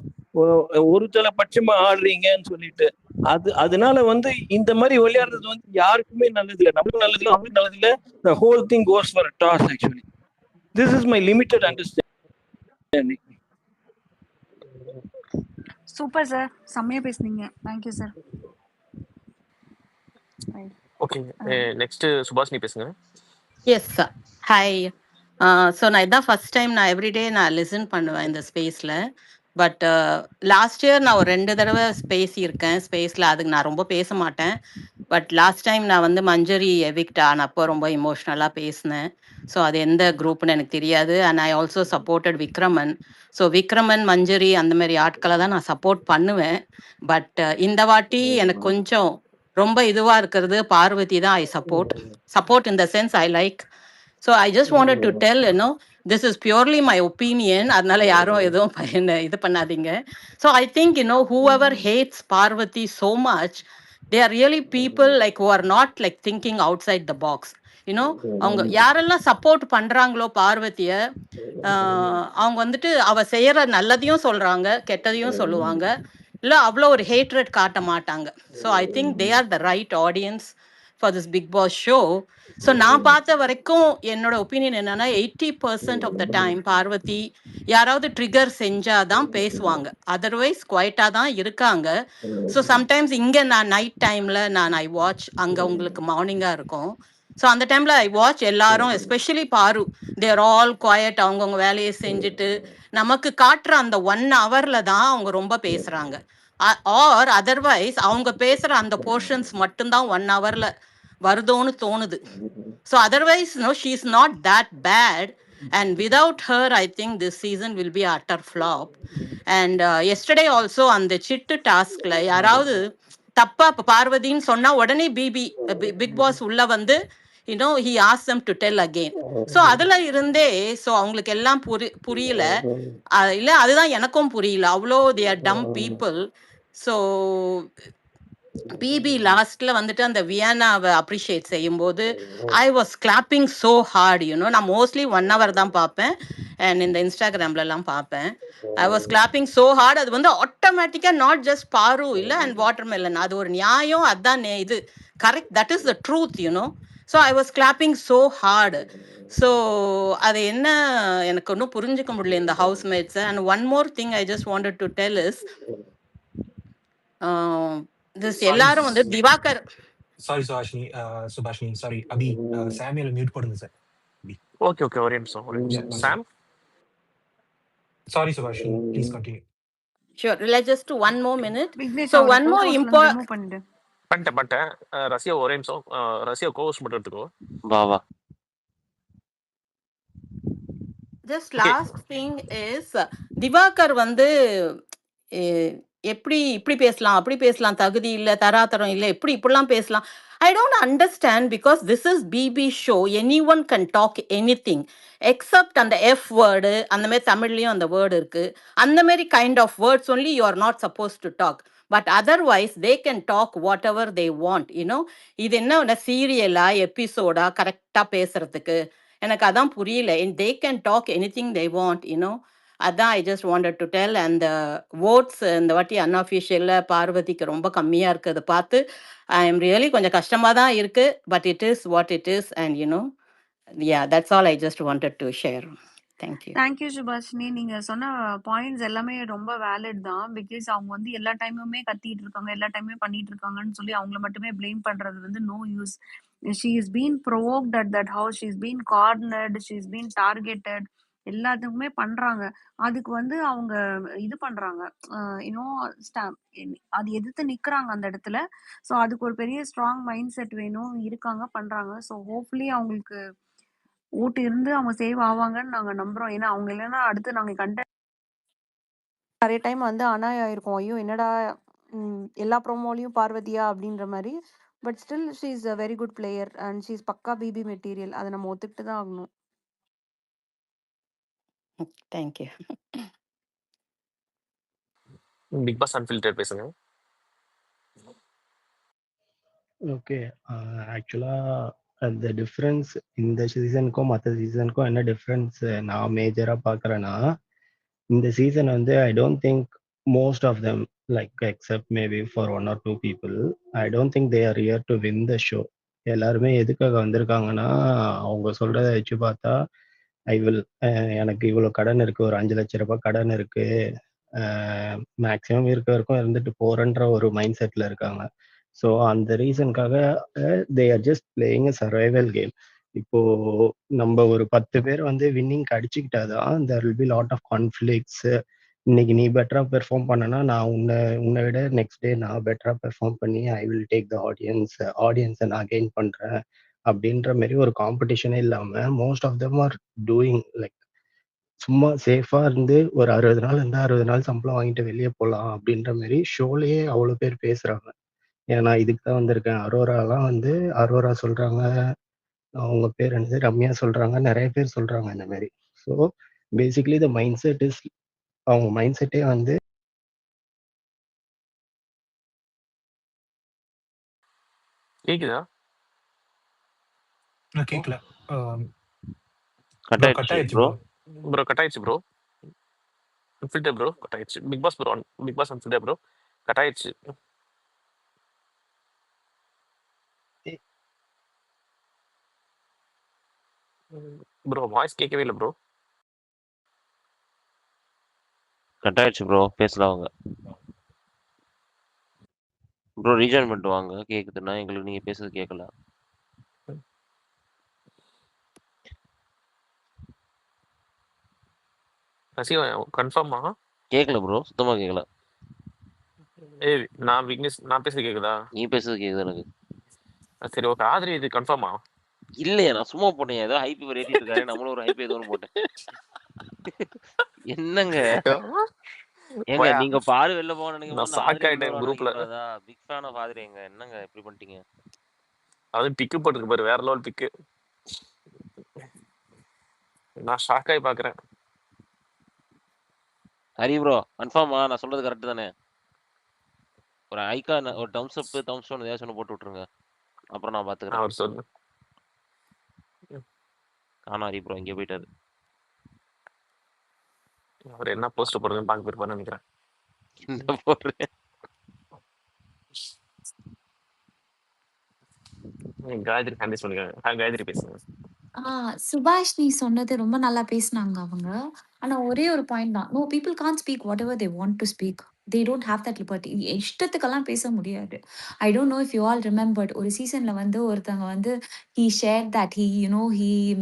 ஒரு தலைபட்சமா ஆடுறீங்கன்னு சொல்லிட்டு. அதனால வந்து இந்த மாதிரி விளையாடுறது வந்து யாருக்குமே நல்லது இல்லை, நம்மளும் நல்லது இல்லை, அவங்களும் நல்லது இல்லை. The whole thing goes for a toss actually. This is my limited understanding. Super sir, செம்மையா பேசுனீங்க. Thank you sir. Okay, next Subhashini பேசுங்க. Yes sir, hi. ஸோ நான் இதான் ஃபர்ஸ்ட் டைம் நான் எவ்ரிடே நான் லிசன் பண்ணுவேன் இந்த ஸ்பேஸில். பட் லாஸ்ட் இயர் நான் ஒரு 2 தடவை பேசியிருக்கேன் ஸ்பேஸில். அதுக்கு நான் ரொம்ப பேச மாட்டேன். பட் லாஸ்ட் டைம் நான் வந்து மஞ்சரி எவிக்ட் ஆனப்போ ரொம்ப இமோஷ்னலாக பேசினேன். ஸோ அது எந்த குரூப்னு எனக்கு தெரியாது. And I also supported Vikraman. So Vikraman, Manjari அந்த மாதிரி ஆட்களை தான் நான் சப்போர்ட் பண்ணுவேன். பட் இந்த வாட்டி எனக்கு கொஞ்சம் ரொம்ப இதுவாக இருக்கிறது பார்வதி தான். I support in the sense I like. So I just wanted to tell, this is purely my opinion. அதனால யாரும் எதுவும் இது பண்ணாதீங்க. So I think, whoever hates Parvati so much, they are really people like who are not like thinking outside the box. அவங்க யாரெல்லாம் support பண்றாங்களோ பார்வதிய, அவங்க வந்துட்டு அவ செய்யற நல்லதையும் சொல்றாங்க, கெட்டதையும் சொல்லுவாங்க, இல்ல அவ்வளோ ஒரு ஹேட்ரட் காட்ட மாட்டாங்க. So I think they are the right audience for this Bigg Boss show. So நான் பார்த்த வரைக்கும் என்னோட ஒப்பீனியன் என்னன்னா 80% ஆஃப் த டைம் பார்வதி யாராவது ட்ரிகர் செஞ்சாதான் பேசுவாங்க, அதர்வைஸ் குவைட்டாக தான் இருக்காங்க. ஸோ சம்டைம்ஸ் இங்கே நான் நைட் டைமில் ஐ வாட்ச், அங்கே உங்களுக்கு மார்னிங்காக இருக்கும். ஸோ அந்த டைமில் ஐ வாட்ச் எல்லாரும், எஸ்பெஷலி பாரு, தேர் ஆல் குவாய்ட், அவங்கவுங்க வேலையை செஞ்சுட்டு நமக்கு காட்டுற அந்த 1 ஹவரில் தான் அவங்க ரொம்ப பேசுகிறாங்க. ஆர் அதர்வைஸ் அவங்க பேசுகிற அந்த போர்ஷன்ஸ் மட்டும்தான் 1 ஹவரில் வருதோன்னு தோணுது. So otherwise she is not that bad. And without her, I think this season will be utter flop. And yesterday also on the chit task la யாராவது தப்பா பார்வதின்னு சொன்னா உடனே பிக் பாஸ் உள்ள வந்து he asked them to tell again. So அதுல இருந்தே so அவங்களுக்கு எல்லாம் புரியல இல்ல, அதுதான் எனக்கும் புரியல. அவ்வளோ they are dumb people. So BB லாஸ்ட்ல வந்துட்டு அந்த வியானாவை அப்ரிஷியேட் செய்யும்போது I was clapping so hard. நான் மோஸ்ட்லி 1 hour தான் பார்ப்பேன் அண்ட் இந்த இன்ஸ்டாகிராம்லலாம் பார்ப்பேன். I was clapping so hard. அது வந்து ஆட்டோமேட்டிக்காக நாட் ஜஸ்ட் பாரு இல்லை அண்ட் வாட்டர் மெலன், அது ஒரு நியாயம், அதுதான் இது correct, that is the truth. So I was clapping so hard. So அது என்ன எனக்கு ஒன்றும் புரிஞ்சுக்க முடியல இந்த ஹவுஸ்மேட்ஸை. And one more thing I just wanted to tell is this எல்லாரும் வந்து Diwakar sorry Subhashini sorry Abhi Samuel mute போடுங்க சார். ஓகே ஒரு நிமிஷம் Sam. Sorry Subhashini please continue. Sure, let's just do 1 more minute. Vignesh So அவரை one full more house ல important remove பண்ணிடு. பண்ணிட்டேன் ரஷ்யா ஒரே நிமிஷம். ரஷ்யா கோவஸ் மட்டும் எடுத்துக்கோ. வா just last thing is Diwakar வந்து எப்படி இப்படி பேசலாம் அப்படி பேசலாம், தகுதி இல்லை, தராதரம் இல்லை, இப்படிலாம் பேசலாம். I don't understand because this is BB show. Anyone can talk anything except அந்த எஃப் வேர்டு, அந்த மாதிரி தமிழ்லையும் அந்த வேர்டு இருக்கு, அந்த மாதிரி kind of words only you are not suppose to talk. But otherwise they can talk whatever they want. இது என்ன சீரியலா எபிசோடா கரெக்டாக பேசுறதுக்கு? எனக்கு அதான் புரியல. They can talk anything they want. அதான் I just wanted to del. அந்த ஓட்ஸ் இந்த வாட்டி அன்அஃபிஷியலில் பார்வதிக்கு ரொம்ப கம்மியாக இருக்குது பார்த்து ஐ எம் ரியலி கொஞ்சம் கஷ்டமாக தான் இருக்குது. But it is what it is and that's all I just wanted to share. Thank you Subhashini. நீங்க சொன்ன பாயிண்ட்ஸ் எல்லாமே ரொம்ப வேலிட் தான். பிகாஸ் அவங்க வந்து எல்லா டைமுமே கத்திட்டு இருக்காங்க, எல்லா டைமுமே பண்ணிட்டு இருக்காங்கன்னு சொல்லி அவங்கள மட்டுமே பிளேம் பண்றது வந்து no use. She is been provoked at that house, she is been cornered, she is been targeted, எல்லாத்துக்குமே பண்றாங்க. அதுக்கு வந்து அவங்க இது பண்றாங்க, அது எதிர்த்து நிக்கிறாங்க அந்த இடத்துல. ஸோ அதுக்கு ஒரு பெரிய ஸ்ட்ராங் மைண்ட் செட் வேணும், இருக்காங்க, பண்றாங்க. ஸோ ஹோப்ஃபுல்லி அவங்களுக்கு ஓட்டு இருந்து அவங்க சேவ் ஆவாங்கன்னு நாங்க நம்புறோம். ஏன்னா அவங்க இல்லைன்னா அடுத்து நாங்க நிறைய டைம் வந்து அனாயா இருக்கும், ஐயோ என்னடா எல்லா ப்ரோமோலையும் பார்வதியா அப்படின்ற மாதிரி. But still she is a very good player and she is பக்கா பிபி மெட்டீரியல். அதை நம்ம ஒத்துக்கிட்டு தான் ஆகணும். தேங்க்யூ. பிக் பாஸ் அன்ஃபில்டர் பேசுங்க. ஓகே, ஆக்சுவலாக அந்த டிஃப்ரென்ஸ் இந்த சீசனுக்கும் மற்ற சீசனுக்கும் என்ன டிஃப்ரென்ஸ் நான் மேஜராக பார்க்குறேன்னா, இந்த சீசன் வந்து I don't think most of them like except maybe for 1 or 2 people, I don't think they are here to win the show. எல்லாருமே எதுக்காக வந்திருக்காங்கன்னா, அவங்க சொல்கிறத வச்சு பார்த்தா எனக்கு இவ்வளோ கடன் இருக்குது, ஒரு 5 லட்ச ரூபாய் கடன் இருக்குது, மேக்ஸிமம் இருக்க வரைக்கும் இருந்துட்டு போகிறேன்ற ஒரு மைண்ட் செட்டில் இருக்காங்க. ஸோ அந்த ரீசனுக்காக they are just playing a survival game. இப்போ நம்ம ஒரு 10 பேர் வந்து வின்னிங் அடிச்சுக்கிட்டாதான் there will be lot of conflicts. இன்னைக்கு நீ பெட்டராக பெர்ஃபார்ம் பண்ணனா நான் உன்னை விட நெக்ஸ்ட் டே நான் பெட்டராக பெர்ஃபார்ம் பண்ணி ஐ வில் டேக் த ஆடியன்ஸை நான் கெயின் பண்ணுறேன் அப்படின்ற மாதிரி ஒரு காம்படிஷனே இல்லாமல் most of them are doing like சும்மா சேஃபாக இருந்து ஒரு 60 நாள் இருந்தால் 60 நாள் சம்பளம் வாங்கிட்டு வெளியே போகலாம் அப்படின்ற மாதிரி ஷோலேயே அவ்வளோ பேர் பேசுகிறாங்க. ஏன்னா இதுக்கு தான் வந்திருக்கேன். அரோராலாம் வந்து அரோரா சொல்கிறாங்க, அவங்க பேர் வந்து ரம்யா சொல்கிறாங்க, நிறைய பேர் சொல்கிறாங்க இந்த மாதிரி. So basically the mind set is, அவங்க மைண்ட் செட்டே வந்து கேக்குதா? கேட்கல கட் ஆயிடுச்சு ப்ரோ. கட் ஆயிடுச்சு ப்ரோ. அன்ஃபில்டர் ப்ரோ கட் ஆயிடுச்சு. பிக் பாஸ் அன்ஃபில்டர் ப்ரோ கட் ஆயிடுச்சு. ப்ரோ வாய்ஸ் கேட்கவே இல்லை ப்ரோ. கட் ஆயிடுச்சு ப்ரோ, பேசலாம் அவங்க. ப்ரோ ரீஜாயின் பண்ணிட்டு வாங்க, கேக்குதுன்னா எங்களுக்கு நீங்க பேசுறது கேட்கல. ரசிகா கன்ஃபார்மா? கேட்கல ப்ரோ, சுத்தமா கேட்கல. ஏய் நான் விக்னேஷ் நான் பேசுறது கேக்குதா? நீ பேசுறது கேக்குது எனக்கு. சரி ஓகே. ஆதிரி இது கன்ஃபார்மா? இல்லையே, நான் சும்மா போட்டேன், ஏதோ ஹைப் ஏத்திட்டு இருக்காரு, நம்மளும் ஒரு ஹைப் ஏதோ போட்டேன். என்னங்க ஏங்க போயா நீங்க பாரு வெளில போக நினைக்கும் நான் போது ஷாக் ஆதிரி ஆயிட்டேன் குரூப்ல. கூடாதா? பிக் ஃபேன் ஆஃப் ஆதிரிங்க. என்னங்க இப்படி பண்ணிட்டீங்க? அதுவும் பிக்கு போட்டுருக்கு பாரு, வேற லெவல் பிக்கு. நான் ஷாக் ஆகி பாக்குறேன். ஹரி ப்ரோ கன்ஃபார்மா? நான் சொல்றது கரெக்ட் தானே? ஒரு ஐக்கான், ஒரு தம்ஸ் அப் தம்ஸ் டவுன் ஏதாச்சும் ஒன்று போட்டு விட்டுருங்க, அப்புறம் நான் பாத்துக்கிறேன். அவர் சொல்லு. ஆனா ஹரி ப்ரோ இங்கே போயிட்டாரு. அவர் என்ன போஸ்ட் போடுறதுன்னு பார்க்க போயிருப்பாருன்னு நினைக்கிறேன். என்ன போடுறேன்? காயத்ரி ஹேண்டி சொல்லுங்க. காயத்ரி பேசுங்க. சுபாஷினி சொன்னது ரொம்ப நல்லா பேசுனாங்க அவங்க. ஆனா ஒரே ஒரு பாயிண்ட் தான். No people can't speak whatever they want to speak. They don't have that liberty. இஷ்டத்துக்கெல்லாம் பேச முடியாது. I don't know if you all remembered, ஒரு சீசன்ல வந்து ஒருத்தவங்க வந்து he share that he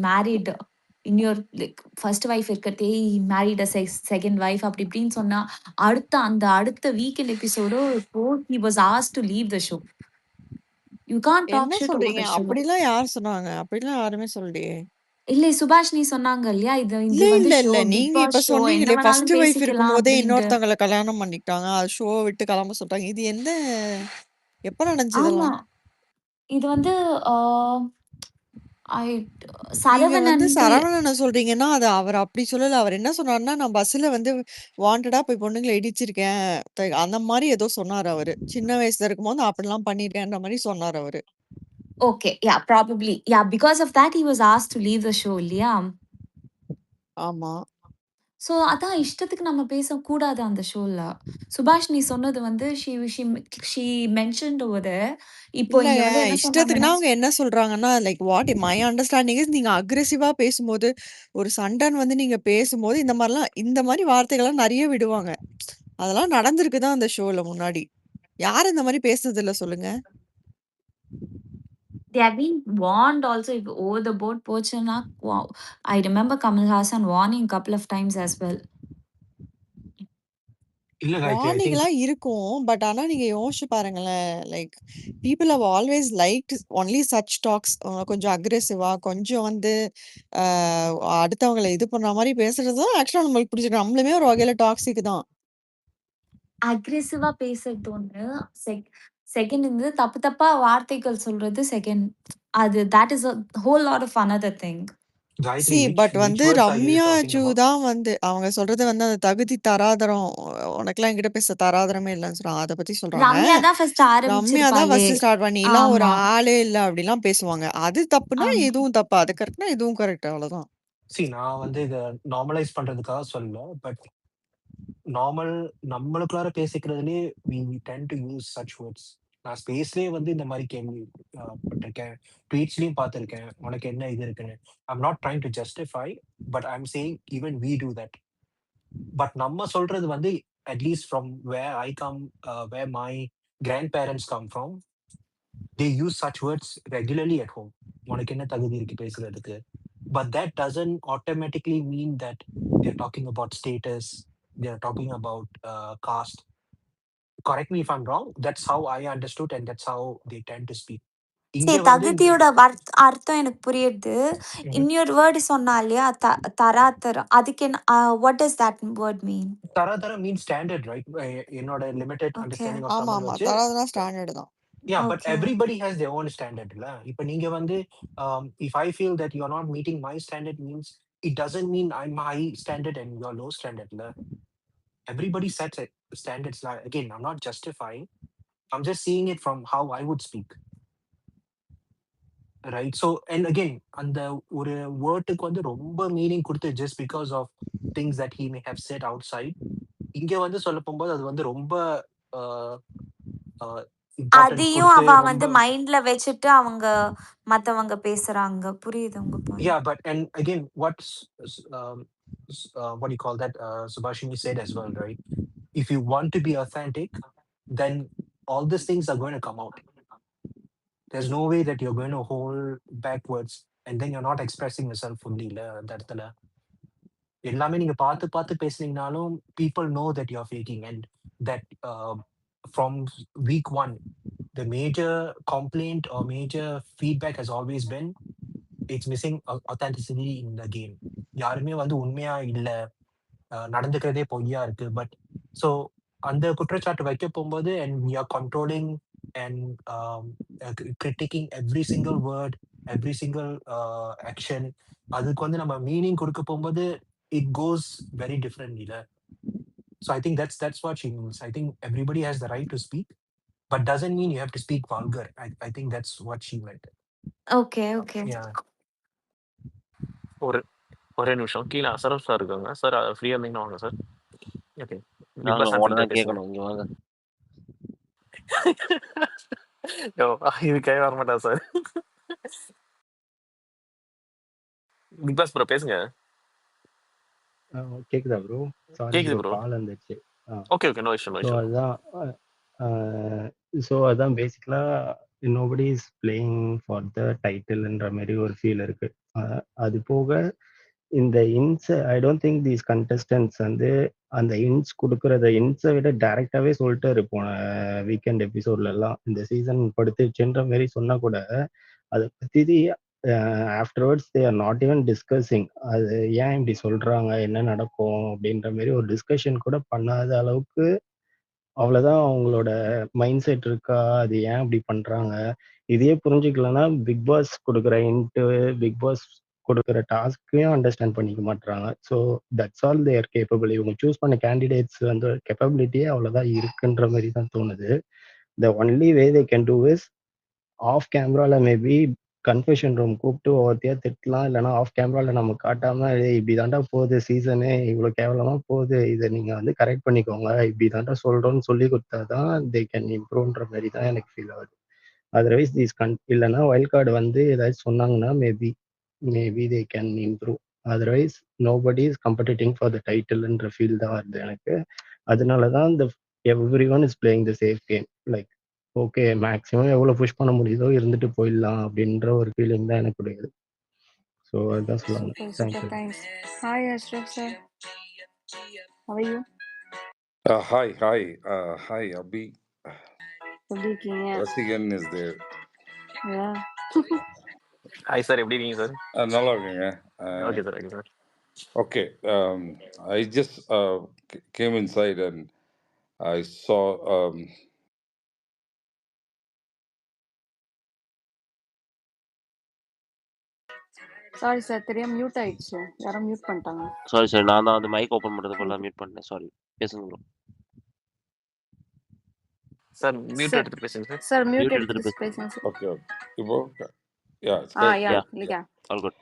married in your like first wife இருக்கிறதே married a second wife அப்படி இப்படின்னு சொன்னா, அடுத்த வீக்கெண்ட் எபிசோடோ இப்போ he was asked to leave the show. You can't என்ன டாக் ஷிட் ஓவர் சொல்றீங்க? The show. அப்படிலாம் யார் சொன்னாங்க? அப்படிலாம் யாருமே சொல்லலையே. இல்ல சுபாஷினி சொன்னாங்க இல்லையா, இது இல்ல, இது வந்து இல்ல, ஷோ, இல்ல. பிக் நீங்க இப்ப பாஸ் ஷோ, என்ன சொன்னீங்களே, ஃபர்ஸ்ட் வேணாலும் வைஃப் பேசிக்கலாம் இருக்கும்போதே அப்படின்ட்டு. இன்னொருத்தவங்கள கல்யாணம் பண்ணிக்கிட்டாங்க. அது ஷோவ விட்டு கிளம்ப சொல்லிட்டாங்க. இது எப்ப நடந்துச்சு ஆமா. இதெல்லாம்? இது வந்து நீங்க வந்து சரவணன்ட்டு சரவணன சொல்றீங்கன்னா, அது அவர் அப்படி சொல்லல. அவர் என்ன சொன்னாருன்னா, நான் பஸ்ஸுல வந்து வாண்டடா போய் பொண்ணுங்கள இடிச்சிருக்கேன். அந்த மாரி ஏதோ சொன்னாரு அவரு. சின்ன வயசுல இருக்கும்போது நான் அப்படிலாம் பண்ணியிருக்கேன்ற மாரி சொன்னாரு அவரு. Okay. Yeah probably. Yeah because of that he was asked to leave the show இல்லையா? ஆமா. ஸோ அதான் இஷ்டத்துக்கு நம்ம பேசக்கூடாது அந்த ஷோல. சுபாஷினி சொன்னது வந்து ஷி மென்ஷன்ட் ஓவர் தேர். இப்போ இங்க இல்லங்க. வந்து என்ன இஷ்டத்துக்குன்னா சொன்னாங்கன்னா, அவங்க என்ன சொல்றாங்கன்னா, like what my understanding is, நீங்க அக்ரெசிவா பேசும்போது, ஒரு சண்டைன்னு வந்து நீங்க பேசும்போது, இந்த மாரி வார்த்தைகள்லாம் நெறைய விடுவாங்க. அதெல்லாம் நடந்திருக்கு தான் அந்த ஷோல முன்னாடி. யார் இந்த மாரி பேசுனதில்ல சொல்லுங்க? they have been warned also if over the board போச்சுன்னா, wow. I remember Kamal Hassan warning couple of times as well. இல்ல காயத்ரி, ஐ திங்க் வார்னிங்லாம் இருக்கும். பட் ஆனா நீங்க யோசிச்சு பாருங்களேன். Like people have always liked only such talks. கொஞ்சம் அக்ரெசிவா, கொஞ்சம் வந்து அ அடுத்தவங்கள இது பண்ற மாரி பேசுறது தான் ஆக்சுவலா நம்மளுக்கு பிடிச்சிருக்கு. நம்மளுமே ஒரு வகையில டாக்ஸிக் தான். அக்ரெசிவா பேசுறது ஒண்ணு. செகண்ட் வந்து தப்பு தப்பா வார்த்தைகள் சொல்றது செகண்ட். அது that is a whole lot of another thing. Gayathri, but which வந்து words are you Ramya talking ஜூ about? தான் வந்து அவங்க சொல்றது வந்து அந்த தகுதி தராதரம். உனக்கெல்லாம் என்கிட்ட பேச தராதரமே இல்லன்னு சொல்றாங்க. அத பத்தி சொல்றாங்க. ரம்யா தான் ஃபர்ஸ்ட் ரம்யா தான் ஆரம்பிச்சிருப்பாளே. ஃபர்ஸ்ட் ஸ்டார்ட் பண்ணிலாம் ஒரு ஆமா. ஆளே இல்ல அப்படிலாம் பேசுவாங்க. அது தப்புனா ஆமா. இதுவும் தப்பு. அது கரெக்ட்னா இதுவும் கரெக்ட். அவ்வளவுதான். நான் வந்து இத நார்மலைஸ் பண்றதுக்காக சொல்லல. பட் நம்மளுக்குள்ளார பேசிக்கிறதுலயே we tend to use such words. நான் ஸ்பேஸ்லயே வந்து இந்த மாதிரி கேள்வி பட்டிருக்கேன், ட்வீட்ஸ்லயும் பார்த்திருக்கேன், உனக்கு என்ன இது இருக்குன்னு. I'm not trying to justify, but I'm saying even we do that. But நம்ம சொல்றது வந்து at least from where I come, where my grandparents come from, they use such words regularly at home. உனக்கு என்ன தகுதி இருக்கு பேசுறதுக்கு? But that doesn't automatically mean that they're talking about status, they're talking about caste. Correct me if I'm wrong. That's how I understood, and that's how they tend to speak. இங்க சரி, வந்து இந்த தகுதியோட அர்த்தம் எனக்கு புரியுது. ம்ஹும். இன்னொரு வேர்டு சொன்னா இல்லையா, தராதரம். அதுக்கு என்ன, what does that word mean? தராதரம் means standard, right? என்னோட limited Okay. understanding of ஆமா, Tamil ஆமா. வச்சு, தராதரம் ஸ்டாண்டர்ட் தான். yeah, but Okay. everybody has their own standard இல்ல. இப்ப நீங்க வந்து if I feel that you're not meeting my standard means it doesn't mean I'm high standard and you're low standard இல்ல. Everybody sets standards. Again, I'm not justifying, I'm just seeing it from how I would speak, right? So, and again, அந்த ஒரு வேர்டுக்கு வந்து ரொம்ப meaning கொடுத்து just because of things that he may have said outside, இங்க வந்து சொல்ல போகும்போது அது வந்து ரொம்ப இம்பார்ட்டன்ஸ் அதையும் கொடுத்து அவ ரொம்ப வந்து மைண்ட்ல வச்சுட்டு அவங்க மத்தவங்க பேசுறாங்க. புரியுது உங்க point. yeah, but and again, what do you call that? Subhashini said as well, right? If you want to be authentic, then all these things are going to come out. There's no way that you're going to hold backwards and then you're not expressing yourself fully. அந்த இடத்துல எல்லாமே நீங்க பார்த்து பார்த்து பேசுனீங்கனாலும் people know that you're faking, and that from week one the major complaint or major feedback has always been it's missing authenticity in the game. யாருமே வந்து உண்மையா இல்ல, நடந்துக்கிறதே பொய்யா இருக்கு. பட் ஸோ அந்த குற்றச்சாட்டு வைக்க போகும்போது and we are controlling and critiquing every single word, every single action, அதுக்கு வந்து நம்ம மீனிங் கொடுக்க போகும்போது it goes very differently. So I think that's what she means. I think everybody has the right to speak, but doesn't mean you have to speak vulgar. I think that's what she meant. Okay, okay. Yeah. ஒரு ஒரே நிமிஷம் கீழே அசரப் sir இருக்காங்க sir, ஃப்ரீயா இருந்தீங்கன்னா வாங்க sir. Okay, big நாங்க pass உடனே அன்ஃபில்டர் பேசுங்க. கேட்கணும், இங்க வாங்க. இதுக்காக வர மாட்டா சார். பிக் பாஸ் ப்ரோ பேசுங்க. கேக்குதா ப்ரோ? சாரி கேக்குது ப்ரோ, ப்ரோ. கால் வந்துச்சு. Okay okay, no issue no so issue. அதான் பேசிக்கலாக nobody is playing for the டைட்டில்ன்ற மாதிரி ஒரு ஃபீல் இருக்கு. அது போக இந்த I don't think these contestants வந்து அந்த கொடுக்குறத விட டைரக்டாவே சொல்லிட்டு போன வீக்கெண்ட் எபிசோட்ல எல்லாம் இந்த சீசன் படுத்துச்சுன்ற மாதிரி சொன்னா கூட அதை பத்தி afterwards they are not even discussing. அது ஏன் இப்படி சொல்றாங்க, என்ன நடக்கும் அப்படின்ற மாதிரி ஒரு டிஸ்கஷன் கூட பண்ணாத அளவுக்கு அவ்வளவுதான் அவங்களோட மைண்ட் செட் இருக்கா, அது ஏன் அப்படி பண்றாங்க. இதையே புரிஞ்சுக்கலன்னா பிக் பாஸ் கொடுக்குற பிக் பாஸ் கொடுக்குற டாஸ்கையும் அண்டர்ஸ்டாண்ட் பண்ணிக்க மாட்டாங்க. So that's all they're capable. இவங்க சூஸ் பண்ண கேண்டிடேட்ஸ் வந்து கேப்பபிலிட்டியே அவ்வளவுதான் இருக்குன்ற மாதிரி தான் தோணுது. The only way they can do is of கேமரால மேபி கன்ஃபெஷன் ரூம் கூப்பிட்டு ஒவ்வொருத்தையா திட்டலாம், இல்லைன்னா ஆஃப் கேமரால நம்ம காட்டாம இப்படி தாண்டா போகுது சீசனு, இவ்வளவு கேவலமா போகுது, இதை நீங்க வந்து கரெக்ட் பண்ணிக்கோங்க, இப்படி தாண்டா சொல்றோம்னு சொல்லி கொடுத்தாதான் தே கேன் இம்ப்ரூவ்ன்ற மாதிரி தான் எனக்கு ஃபீல் ஆகுது. அதர்வைஸ் இல்லைன்னா வைல்ட் கார்டு வந்து ஏதாச்சும் சொன்னாங்கன்னா maybe they can improve. Otherwise nobody is competing for the டைட்டில்ன்ற ஃபீல் தான் வருது எனக்கு. அதனாலதான் இந்த every one is playing the safe game. Like okay, maximum எவ்வளவு புஷ் பண்ண முடியுதோ இருந்துட்டு போயிடலாம் அப்படின்ற ஒரு ஃபீலிங் தான் எனக்கு உடையது. ஸோ அதுதான் சொல்லுவாங்க. Super thank you. Super, thanks. Hi Ashraf sir, how are you? Hi, Abhi. எப்படி இருக்கீங்க? Rasigan is there. Yeah. Hi sir, எப்படி இருக்கீங்க சார்? நல்லா இருக்குங்க. Okay sir, okay sir. Okay, I just came inside and I saw sorry sir, தெரியாம mute ஆயிடுச்சு, யாரும் mute பண்ணிட்டாங்க. சாரி, நான் தான் வந்து மைக் ஓப்பன் பண்றது போல மியூட் பண்ணேன். சாரி, பேசுங்க ப்ரோ. சார் மியூட் எடுத்துட்டு பேசுங்க சார். சார் மியூட் மியூட் எடுத்துட்டு எடுத்துட்டு பேசுங்க சார். okay. இப்போ it's yeah yeah all good.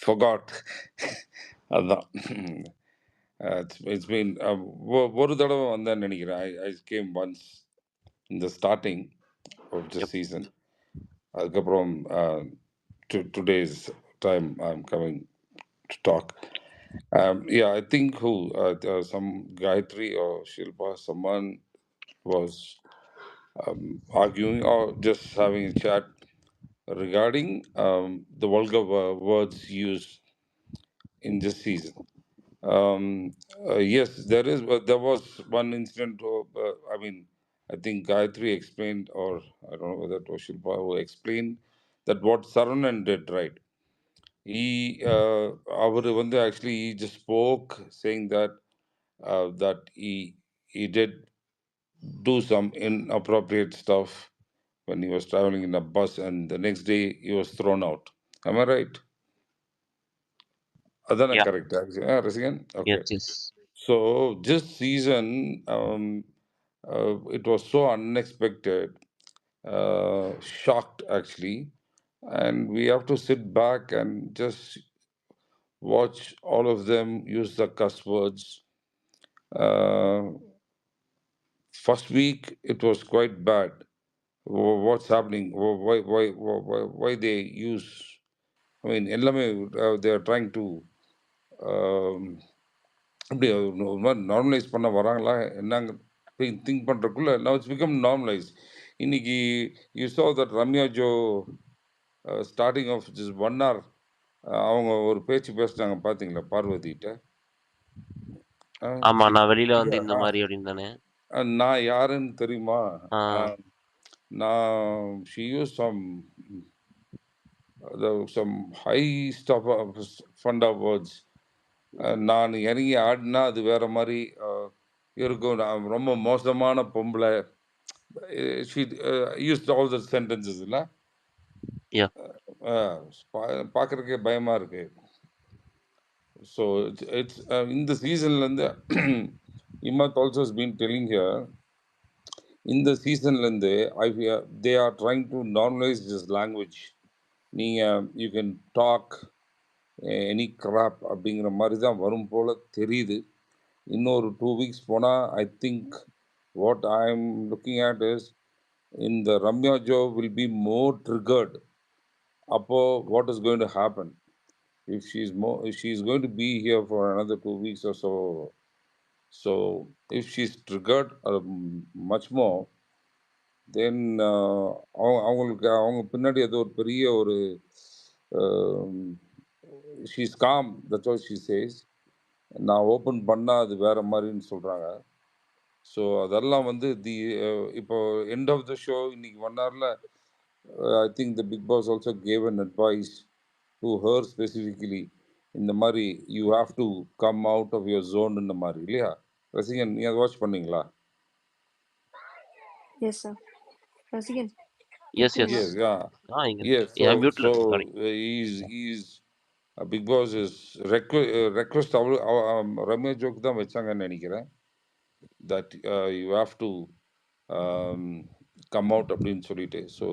forgot. அதான் it's been ஒரு தடவை வந்தேன்னு நினைக்கிறேன். I came once in the starting of the season. அதுக்கப்புறம் today's time I'm coming to talk. Yeah, I think some Gayatri or Shilpa, someone was arguing or just having a chat regarding the vulgar words used in this season. Yes, there was one incident. I think Gayatri explained, or I don't know whether it was Shilpa who explained that what Saranan did, right? அவர் வந்து actually he just spoke saying that he did do some inappropriate stuff when he was traveling in a bus, and the next day he was thrown out. Am I right? Adana Yeah. correct, actually. Rasigan? Okay. Yes. So this season, it was so unexpected, shocked actually, and we have to sit back and just watch all of them use the cuss words First week it was quite bad. What's happening? Why they use? I mean, எல்லாமே they are trying to அப்படி ஒரு மாதிரி normalise பண்ண வராங்களா என்னங்க think பண்ணுறக்குள்ள now it's become normalized. இன்னைக்கு you saw that Ramya Jo starting off just 1 hour அவங்க ஒரு பேச்சு பேசினாங்க பார்த்தீங்களா பார்வதிகிட்ட? ஆமா நான் வெளியில வந்து இந்த மாதிரி அப்படின்னு தானே. நான் யாருன்னு தெரியுமா? ஆ. நான் she used some high stuff fund of words. நான் இறங்கி ஆடினா அது வேற மாதிரி இருக்கும். நான் ரொம்ப மோசமான பொம்பளை. She used all the sentences இல்ல? Yeah. பார்க்கறதுக்கே பயமா இருக்கு. So it's இந்த சீசன்ல இருந்து Imad also has been telling here, இந்த சீசன்ல இருந்து they are trying to normalize this language. நீங்க you can talk any crap அப்படிங்கிற மாதிரி தான் வரும் போல தெரியுது. இன்னொரு 2 weeks போனா I think what I'm looking at is in the Ramya Jo will be more triggered. அப்போ what is going to happen if she's going to be here for another 2 weeks or so if she's triggered much more, then அவங்களுக்கு அவங்க பின்னாடி ஏதோ ஒரு பெரிய ஒரு she's calm, that's what she says. நான் open பண்ணா அது வேற மாதிரின்னு சொல்றாங்க. ஸோ அதெல்லாம் வந்து இப்போ எண்ட் ஆஃப் த ஷோ இன்னைக்கு 1 hourல I think the Bigg Boss also gave an advice to her specifically. இந்த மாதிரி you have to come out of your zone இந்த மாதிரி இல்லையா? ரசிகன் நீ அதை வாட்ச் பண்ணீங்களா? Yes sir Rasigan Yes, yes. Yes, yeah. Yes, I'm muted. so Sorry. he's Big Boss is request Ramya joke தான் வச்சாங்கன்னு நினைக்கிறேன். that you have to come out அப்படின்னு சொல்லிட்டு. ஸோ